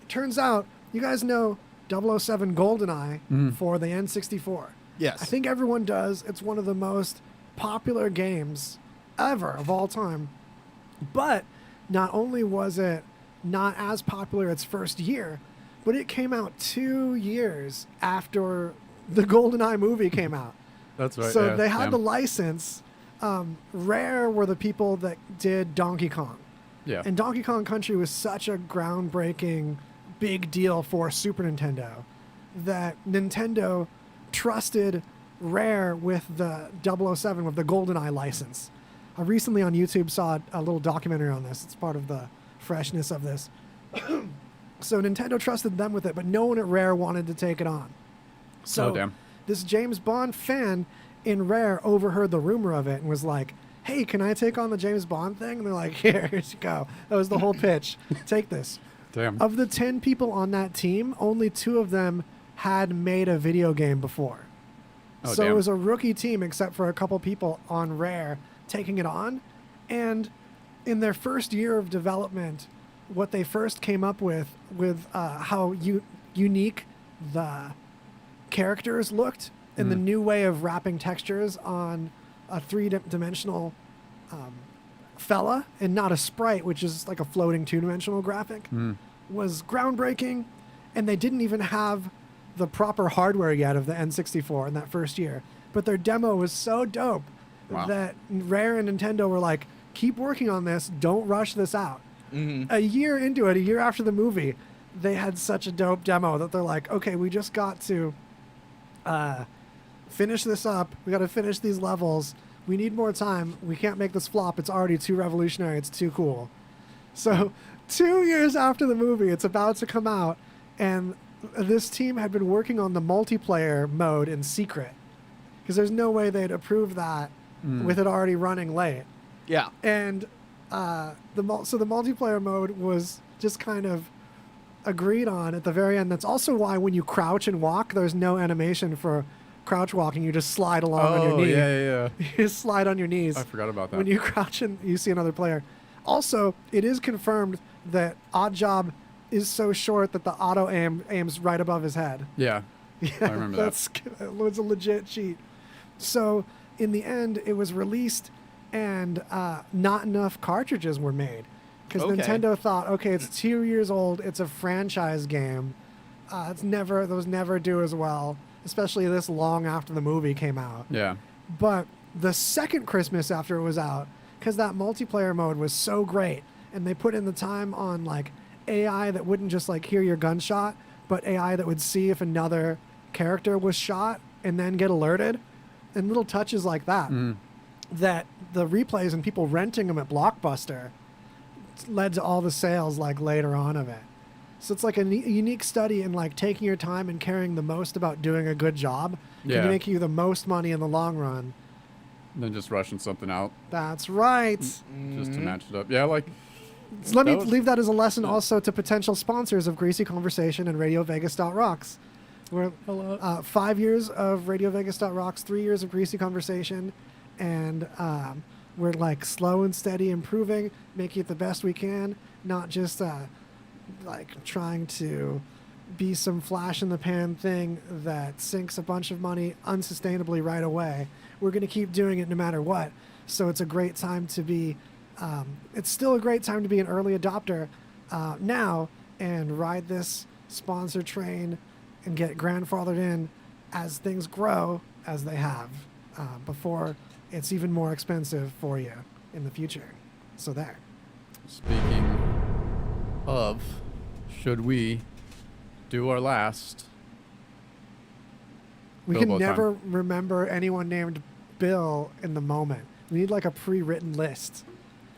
You guys know 007 GoldenEye for the N64. Yes. I think everyone does. It's one of the most popular games ever of all time. But not only was it not as popular its first year, but it came out 2 years after the GoldenEye movie came out. That's right. So yeah, they had damn. the license. Rare were the people that did Donkey Kong. Yeah. And Donkey Kong Country was such a groundbreaking big deal for Super Nintendo that Nintendo trusted Rare with the 007, with the GoldenEye license. I recently on YouTube saw a little documentary on this. It's part of the freshness of this. So Nintendo trusted them with it, but no one at Rare wanted to take it on. So damn. This James Bond fan in Rare overheard the rumor of it and was like, hey, can I take on the James Bond thing? And they're like, here you go. That was the whole pitch. Take this. Damn. Of the 10 people on that team, only 2 of them had made a video game before. Oh, So damn. it was a rookie team except for a couple people on Rare taking it on. And in their first year of development, what they first came up with how unique the characters looked and the new way of wrapping textures on a three-dimensional fella and not a sprite, which is like a floating two-dimensional graphic, was groundbreaking. And they didn't even have the proper hardware yet of the N64 in that first year. But their demo was so dope that Rare and Nintendo were like, keep working on this. Don't rush this out. A year into it, a year after the movie, they had such a dope demo that they're like, okay, we just got to finish this up. We got to finish these levels. We need more time. We can't make this flop. It's already too revolutionary. It's too cool. So 2 years after the movie, it's about to come out, and this team had been working on the multiplayer mode in secret because there's no way they'd approve that with it already running late. Yeah. And so the multiplayer mode was just kind of agreed on at the very end. That's also why when you crouch and walk, there's no animation for crouch walking. You just slide along on your knee. yeah. You just slide on your knees. I forgot about that. When you crouch and you see another player. Also, it is confirmed that Oddjob is so short that the auto aims right above his head. Yeah. Yeah, I remember that. That was a legit cheat. So in the end, it was released and not enough cartridges were made because Okay. Nintendo thought, okay, it's 2 years old. It's a franchise game. Those never do as well, especially this long after the movie came out. Yeah. But the second Christmas after it was out, because that multiplayer mode was so great, and they put in the time on like AI that wouldn't just like hear your gunshot, but AI that would see if another character was shot and then get alerted, and little touches like that, that the replays and people renting them at Blockbuster led to all the sales like later on of it. So it's like a unique study in like taking your time and caring the most about doing a good job Yeah. can make you the most money in the long run. Then just rushing something out That's right. just to match it up. Yeah, like So let me That was- leave that as a lesson also to potential sponsors of Greasy Conversation and RadioVegas.rocks. We're 5 years of RadioVegas.rocks, 3 years of Greasy Conversation, and we're like slow and steady improving, making it the best we can, not just like trying to be some flash in the pan thing that sinks a bunch of money unsustainably right away. We're going to keep doing it no matter what. So it's a great time to be it's still a great time to be an early adopter now and ride this sponsor train and get grandfathered in as things grow as they have before it's even more expensive for you in the future. So there. speaking of, should we do our last? We can Bilbo time. never remember anyone named Bill in the moment. We need like a pre-written list.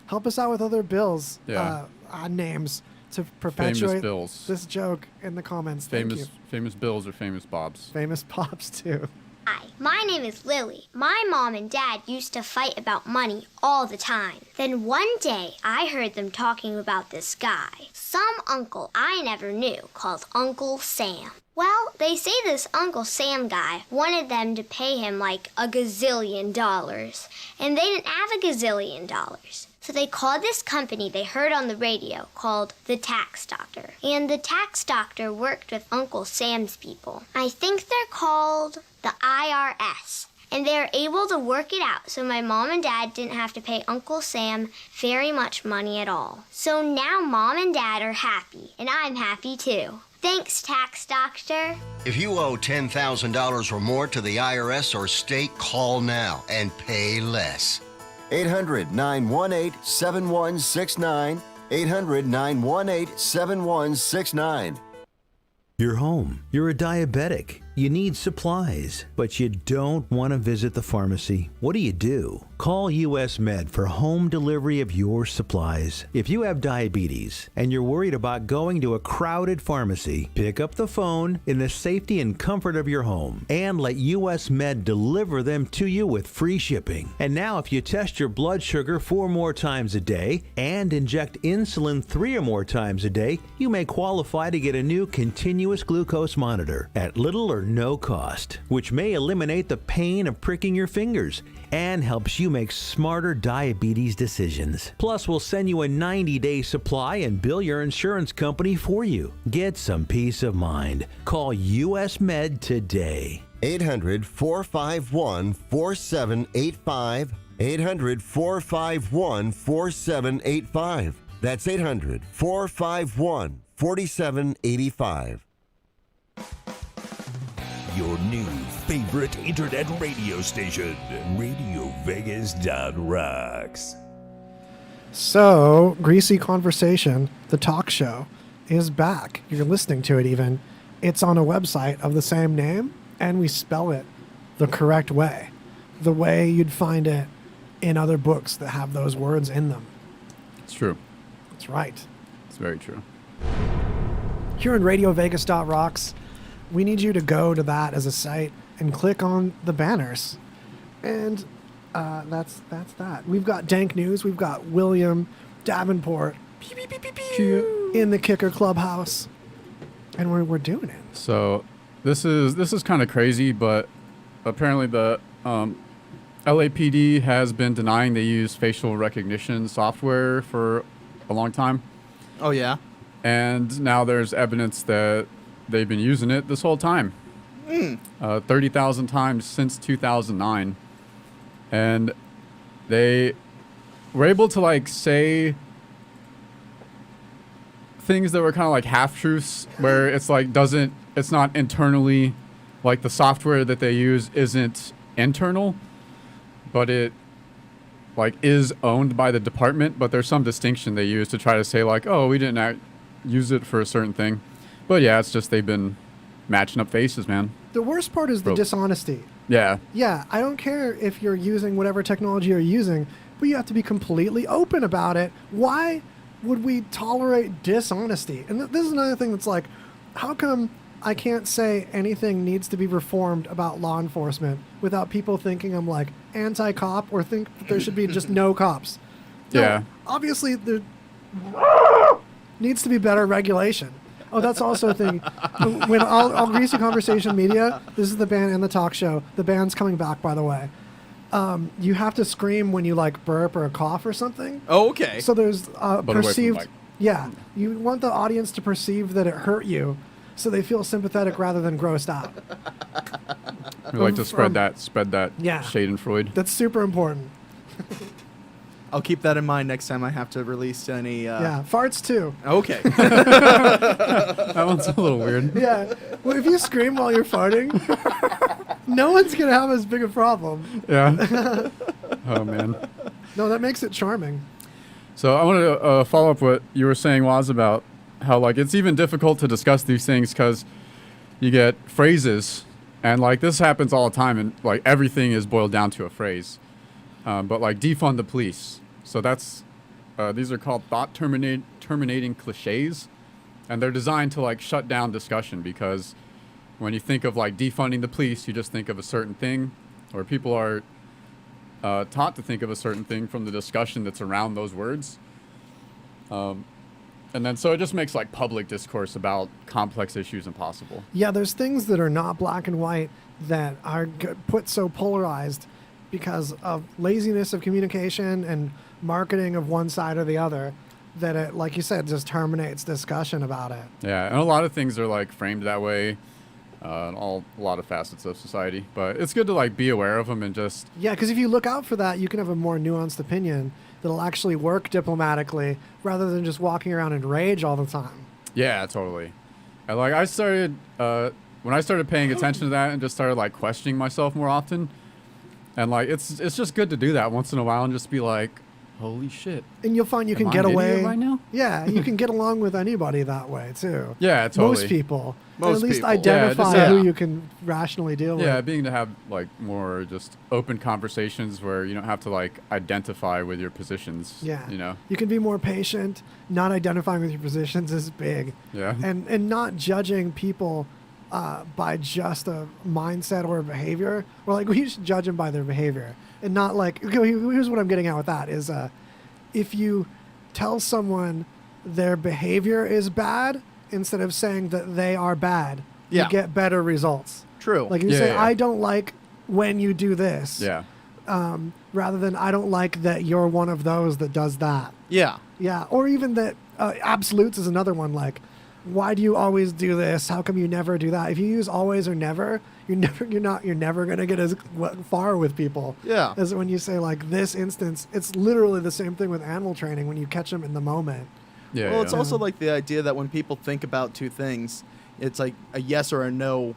Help us out with other bills, Yeah. names to perpetuate bills. this joke in the comments. Thank you. Famous Bills or famous Bobs. Famous pops too. Hi, my name is Lily. My mom and dad used to fight about money all the time. Then one day, I heard them talking about this guy, some uncle I never knew, called Uncle Sam. Well, they say this Uncle Sam guy wanted them to pay him like $1 gazillion, and they didn't have $1 gazillion. So they called this company they heard on the radio called the Tax Doctor. And the Tax Doctor worked with Uncle Sam's people. I think they're called the IRS. And they're able to work it out so my mom and dad didn't have to pay Uncle Sam very much money at all. So now mom and dad are happy, and I'm happy too. Thanks, Tax Doctor. If you owe $10,000 or more to the IRS or state, call now and pay less. 800-918-7169. 800-918-7169. You're home. You're a diabetic. You need supplies, but you don't want to visit the pharmacy. What do? Call US Med for home delivery of your supplies. If you have diabetes and you're worried about going to a crowded pharmacy, pick up the phone in the safety and comfort of your home and let US Med deliver them to you with free shipping. And now if you test your blood sugar 4 more times a day and inject insulin 3 or more times a day, you may qualify to get a new continuous glucose monitor at little or no cost, which may eliminate the pain of pricking your fingers and helps you make smarter diabetes decisions. Plus, we'll send you a 90-day supply and bill your insurance company for you. Get some peace of mind. Call US Med today. 800-451-4785. 800-451-4785. That's 800-451-4785. Your new favorite internet radio station, RadioVegas.rocks. So, Greasy Conversation, the talk show, is back. You're listening to it even. It's on a website of the same name, and we spell it the correct way. The way you'd find it in other books that have those words in them. It's true. That's right. It's very true. Here in RadioVegas.rocks, we need you to go to that as a site and click on the banners. And that's that. We've got Dank News. We've got William Davenport in the Kicker Clubhouse. And we're doing it. So this is kind of crazy, but apparently the LAPD has been denying they use facial recognition software for a long time. Oh, yeah? And now there's evidence that they've been using it this whole time. 30,000 times since 2009. And they were able to like say things that were kind of like half-truths where it's like it's not internally, like the software that they use isn't internal, but it like is owned by the department, but there's some distinction they use to try to say like, oh, we didn't use it for a certain thing. But yeah, it's just they've been matching up faces, man. The worst part is the dishonesty. Yeah. Yeah, I don't care if you're using whatever technology you're using, but you have to be completely open about it. Why would we tolerate dishonesty? And this is another thing that's like, how come I can't say anything needs to be reformed about law enforcement without people thinking I'm like anti-cop or think that there should be just no cops? No, Yeah. obviously, there needs to be better regulation. Oh, that's also a thing. When I'll Greasy Conversation Media, this is the band and the talk show. The band's coming back, by the way. You have to scream when you like burp or a cough or something. Oh, okay. So there's But away from the perceived. mic. Yeah, you want the audience to perceive that it hurt you, so they feel sympathetic rather than grossed out. We like to spread that Yeah. Schadenfreude. That's super important. I'll keep that in mind next time I have to release any... Yeah, farts too. Okay. That one's a little weird. Yeah, well, if you scream while you're farting, no one's gonna have as big a problem. Yeah. Oh, man. No, that makes it charming. So I want to follow up what you were saying, Waz, about how like it's even difficult to discuss these things because you get phrases, and like this happens all the time, and like everything is boiled down to a phrase. But like defund the police. So that's These are called terminating cliches, and they're designed to like shut down discussion, because when you think of like defunding the police, you just think of a certain thing, or people are taught to think of a certain thing from the discussion that's around those words. And then so it just makes like public discourse about complex issues impossible. Yeah, there's things that are not black and white that are put so polarized because of laziness of communication and marketing of one side or the other, that it, like you said, just terminates discussion about it. Yeah, and a lot of things are like framed that way, in a lot of facets of society. But it's good to like be aware of them and just... Yeah, because if you look out for that, you can have a more nuanced opinion that'll actually work diplomatically rather than just walking around in rage all the time. Yeah, totally. And like I started, when I started paying attention to that and just started like questioning myself more often, and like it's just good to do that once in a while and just be like, holy shit. And you'll find you Am can I get an away idiot right now? Yeah, you can get along with anybody that way too. Yeah, totally. Most people. Most at least people. identify Yeah, who you can rationally deal Yeah, with. being to have like more just open conversations where you don't have to like identify with your positions. Yeah. You know? You can be more patient. Not identifying with your positions is big. Yeah. And not judging people by just a mindset or a behavior. Or like we should judge them by their behavior. And not like, okay, here's what I'm getting at with that is if you tell someone their behavior is bad instead of saying that they are bad, Yeah. you get better results. True. Like you Yeah, say, yeah. I don't like when you do this. Yeah. Rather than I don't like that you're one of those that does that. Yeah. Yeah. Or even that absolutes is another one. Like, why do you always do this? How come you never do that? If you use always or never, you're never gonna get as far with people. Yeah. As when you say like this instance, it's literally the same thing with animal training when you catch them in the moment. Yeah. Well, it's yeah. also like the idea that when people think about two things, it's like a yes or a no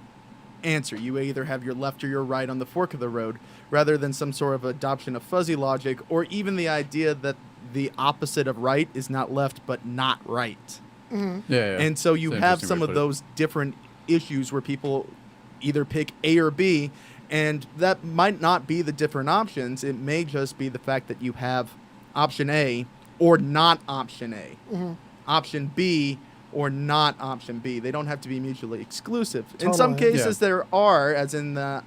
answer. You either have your left or your right on the fork of the road, rather than some sort of adoption of fuzzy logic, or even the idea that the opposite of right is not left but not right. Yeah, yeah. And so you It's an have interesting some way of to put it. those different issues where people either pick A or B, and that might not be the different options. It may just be the fact that you have option A or not option A, option B or not option B. They don't have to be mutually exclusive. In some Totally. cases, Yeah. there are, as in the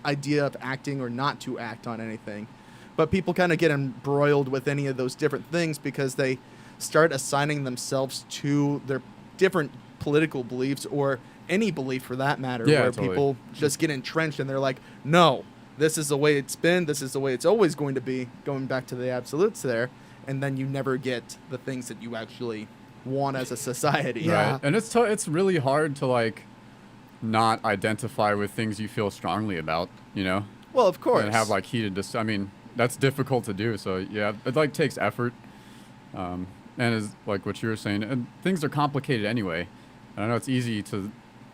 idea of acting or not to act on anything. But people kind of get embroiled with any of those different things because they start assigning themselves to their different political beliefs, or any belief for that matter, Yeah, where totally. people just get entrenched and they're like, no, this is the way it's been, this is the way it's always going to be, going back to the absolutes there, and then you never get the things that you actually want as a society. Yeah. Right. And it's really hard to like not identify with things you feel strongly about, you know? Well, of course. And have like heated I mean, that's difficult to do. So yeah, it like takes effort. And is like what you were saying, and things are complicated anyway. And I know it's easy to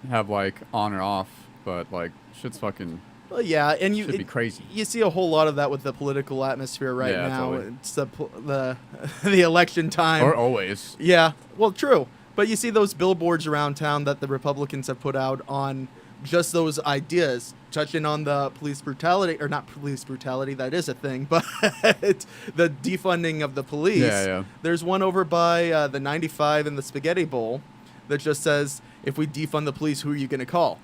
have like on or off, but like shit's fucking Well, yeah, and should be crazy. You see a whole lot of that with the political atmosphere right Yeah, now. totally. It's the the election time. Or always. Yeah, well, true. But you see those billboards around town that the Republicans have put out on just those ideas, touching on the police brutality, or not police brutality, that is a thing, but the defunding of the police. Yeah, yeah. There's one over by the 95 and the Spaghetti Bowl that just says, if we defund the police, who are you going to call?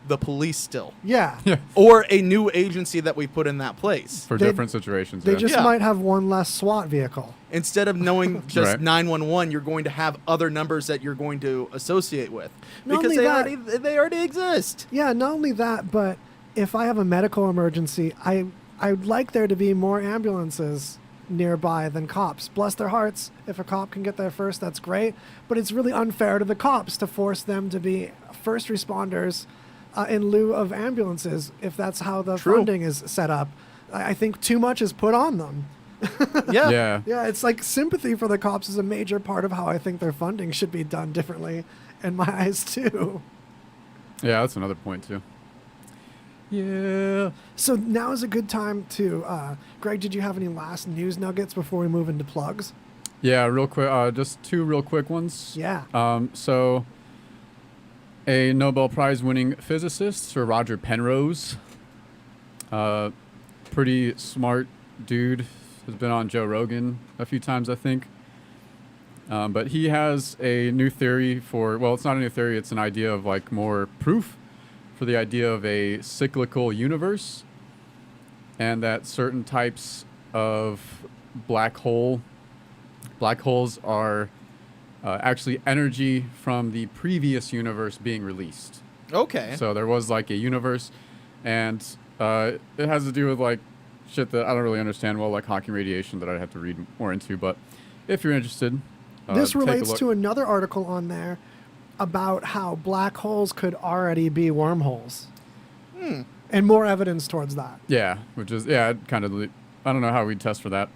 The police still. Yeah. Or a new agency that we put in that place. For They- different situations. They yeah. just Yeah. might have one less SWAT vehicle. Instead of knowing just Right. 911, you're going to have other numbers that you're going to associate with. Not Because only they already exist. Yeah, not only that, but if I have a medical emergency, I'd like there to be more ambulances nearby than cops. Bless their hearts. If a cop can get there first, that's great. But it's really unfair to the cops to force them to be first responders in lieu of ambulances, if that's how the True. funding is set up. I think too much is put on them. Yeah. Yeah. Yeah, it's like sympathy for the cops is a major part of how I think their funding should be done differently in my eyes too. Yeah, that's another point too. Yeah. So now is a good time to, Greg, did you have any last news nuggets before we move into plugs? Yeah, real quick, just two real quick ones. Yeah. So a Nobel Prize winning physicist, Sir Roger Penrose, pretty smart dude, has been on Joe Rogan a few times, I think. But he has a new theory for, well, it's not a new theory, it's an idea of like more proof for the idea of a cyclical universe, and that certain types of black holes are actually energy from the previous universe being released. Okay. So there was like a universe, and it has to do with like shit that I don't really understand well, like Hawking radiation that I'd have to read more into. But if you're interested, This take a relates look. to another article on there about how black holes could already be wormholes. And more evidence towards that. Yeah, which is kind of. I don't know how we'd test for that,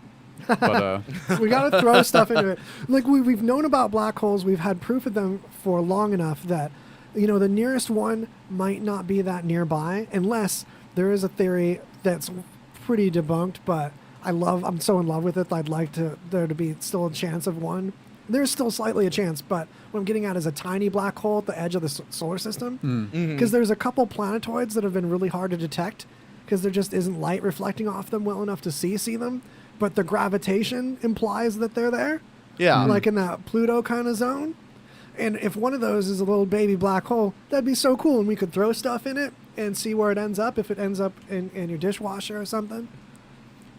but We got to throw stuff into it. Like we've known about black holes. We've had proof of them for long enough that, the nearest one might not be that nearby, unless there is a theory that's pretty debunked. But I'm so in love with it that I'd like there to be still a chance of one. There's still slightly a chance, but what I'm getting at is a tiny black hole at the edge of the solar system. Because there's a couple planetoids that have been really hard to detect because there just isn't light reflecting off them well enough to see them. But the gravitation implies that they're there. Yeah. Like in that Pluto kind of zone. And if one of those is a little baby black hole, that'd be so cool. And we could throw stuff in it and see where it ends up, if it ends up in your dishwasher or something.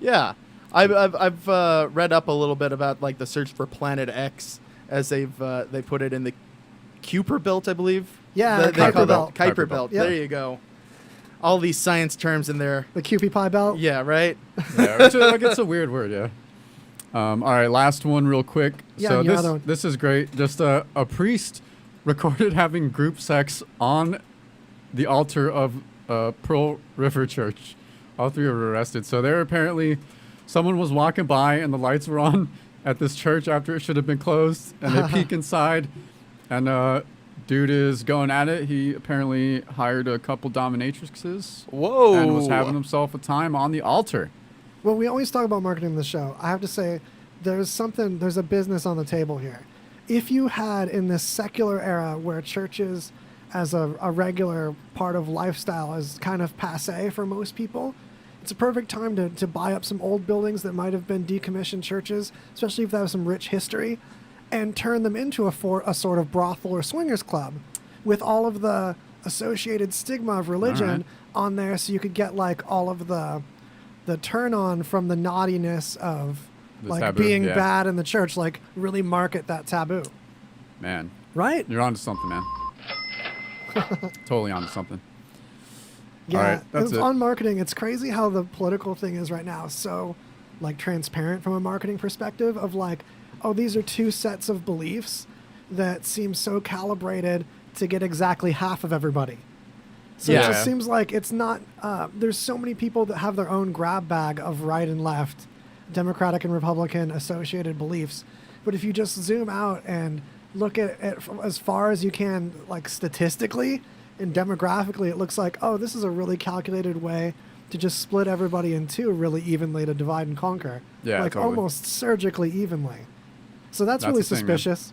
Yeah. I've read up a little bit about like the search for Planet X, as they put it in the Kuiper belt, I believe. Yeah, they Kuiper call belt. Kuiper Kuiper belt. Yep. There you go. All these science terms in there. The QP pie belt. Yeah, right? yeah, which is, like, it's a weird word, yeah. All right, last one real quick. Yeah, so your other one. this is great. Just a priest recorded having group sex on the altar of Pearl River Church. All three were arrested. So there apparently someone was walking by and the lights were on at this church after it should have been closed, and they peek inside, and dude is going at it. He apparently hired a couple dominatrixes. Whoa. And was having himself a time on the altar. Well, we always talk about marketing in the show. I have to say, there's a business on the table here. If you had in this secular era where churches as a regular part of lifestyle is kind of passé for most people, it's a perfect time to buy up some old buildings that might have been decommissioned churches, especially if they have some rich history, and turn them into a sort of brothel or swingers club with all of the associated stigma of religion on there, so you could get like all of the turn on from the naughtiness of The like taboo, being yeah. bad in the church, like really market that taboo. Man, Right? you're onto something, man. Totally onto something. Yeah. All right, that's it. On marketing, it's crazy how the political thing is right now. So like transparent from a marketing perspective of like, oh, these are two sets of beliefs that seem so calibrated to get exactly half of everybody. So it Yeah. just seems like it's not, there's so many people that have their own grab bag of right and left, Democratic and Republican associated beliefs. But if you just zoom out and look at it as far as you can, like statistically and demographically, it looks like, oh, this is a really calculated way to just split everybody in two really evenly to divide and conquer. Yeah, like totally. almost surgically evenly. So that's That's really the thing, man. suspicious.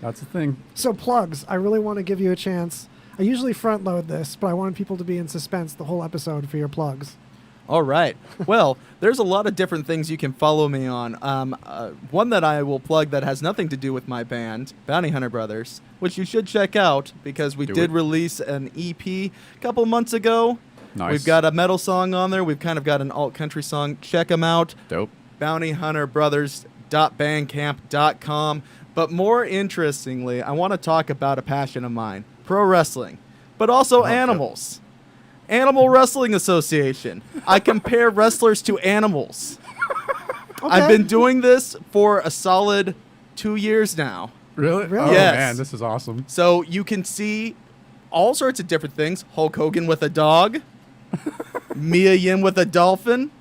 That's the thing. So plugs, I really want to give you a chance. I usually front load this, but I wanted people to be in suspense the whole episode for your plugs. All right. Well, there's a lot of different things you can follow me on. One that I will plug that has nothing to do with my band, Bounty Hunter Brothers, which you should check out because we Do did it. release an EP a couple months ago. Nice. We've got a metal song on there. We've kind of got an alt country song. Check them out. Dope. bountyhunterbrothers.bandcamp.com. But more interestingly, I want to talk about a passion of mine, pro wrestling, but also animals. Animal Wrestling Association. I compare wrestlers to animals. I've been doing this for a solid 2 years now. Really? Really? Oh, Yes. man, this is awesome. So you can see all sorts of different things. Hulk Hogan with a dog. Mia Yim with a dolphin.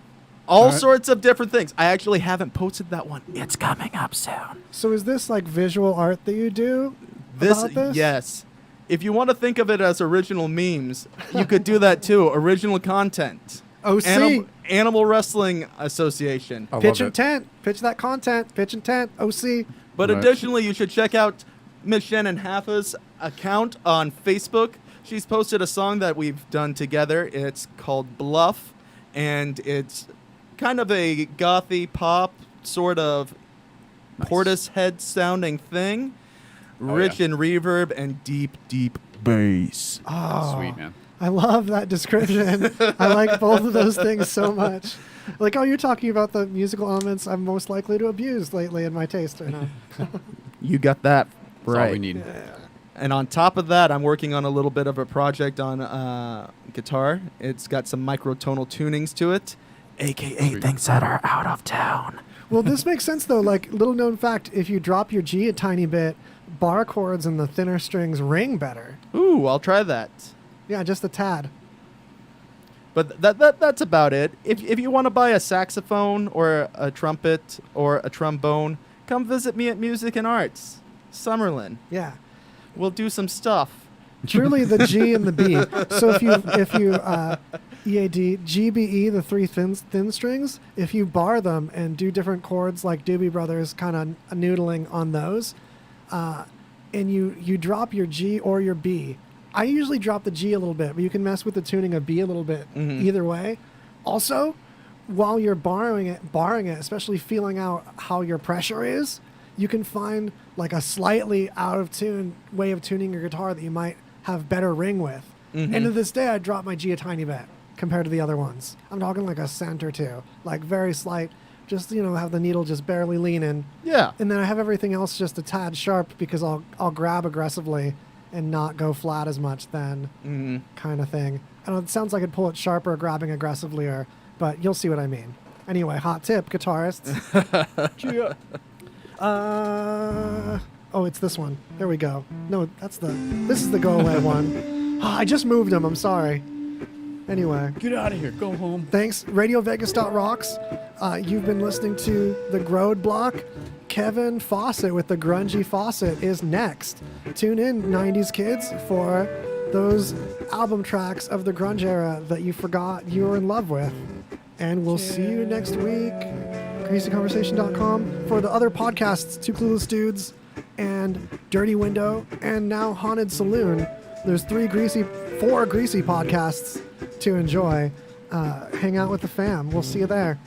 All right. sorts of different things. I actually haven't posted that one. It's coming up soon. So is this like visual art that you do about this? Yes. If you want to think of it as original memes, you could do that too. Original content. OC. Animal Wrestling Association. I Pitch love it. intent. Pitch that content. Pitch intent. OC. But Right. additionally, you should check out Miss Shannon Haffa's account on Facebook. She's posted a song that we've done together. It's called Bluff, and it's kind of a gothy pop sort of Portishead sounding thing. Rich in reverb and deep, deep bass. Oh, Sweet, man. I love that description. I like both of those things so much. Like, oh, you're talking about the musical elements I'm most likely to abuse lately in my taste. Or no. You got that That's right. all we need. And on top of that, I'm working on a little bit of a project on guitar. It's got some microtonal tunings to it, a.k.a. things that are out of town. Well, this makes sense, though. Like, little known fact, if you drop your G a tiny bit, bar chords and the thinner strings ring better. Ooh, I'll try that. Yeah, just a tad. But that's about it. If you want to buy a saxophone or a trumpet or a trombone, come visit me at Music and Arts, Summerlin. Yeah. We'll do some stuff. Truly the G and the B. So if you EAD, G, B, E, the three thin strings, if you bar them and do different chords like Doobie Brothers, kind of noodling on those, and you drop your G or your B. I usually drop the G a little bit, but you can mess with the tuning of B a little bit either way. Also, while you're barring it, especially feeling out how your pressure is, you can find like a slightly out of tune way of tuning your guitar that you might have better ring with. And to this day, I drop my G a tiny bit compared to the other ones. I'm talking like a cent or two, like very slight, just, have the needle just barely leaning. Yeah. And then I have everything else just a tad sharp because I'll grab aggressively and not go flat as much then, kind of thing. I know it sounds like I'd pull it sharper grabbing aggressively, but you'll see what I mean. Anyway, hot tip, guitarists. Oh, it's this one. There we go. No, this is the go away one. Oh, I just moved them. I'm sorry. Anyway. Get out of here. Go home. Thanks. RadioVegas.rocks. You've been listening to The Grode Block. Kevin Fawcett with the Grungy Faucet is next. Tune in, 90s kids, for those album tracks of the grunge era that you forgot you were in love with. And we'll see you next week. GreasyConversation.com for the other podcasts, Two Clueless Dudes and Dirty Window and now Haunted Saloon. There's 4 greasy podcasts to enjoy. Hang out with the fam. We'll see you there.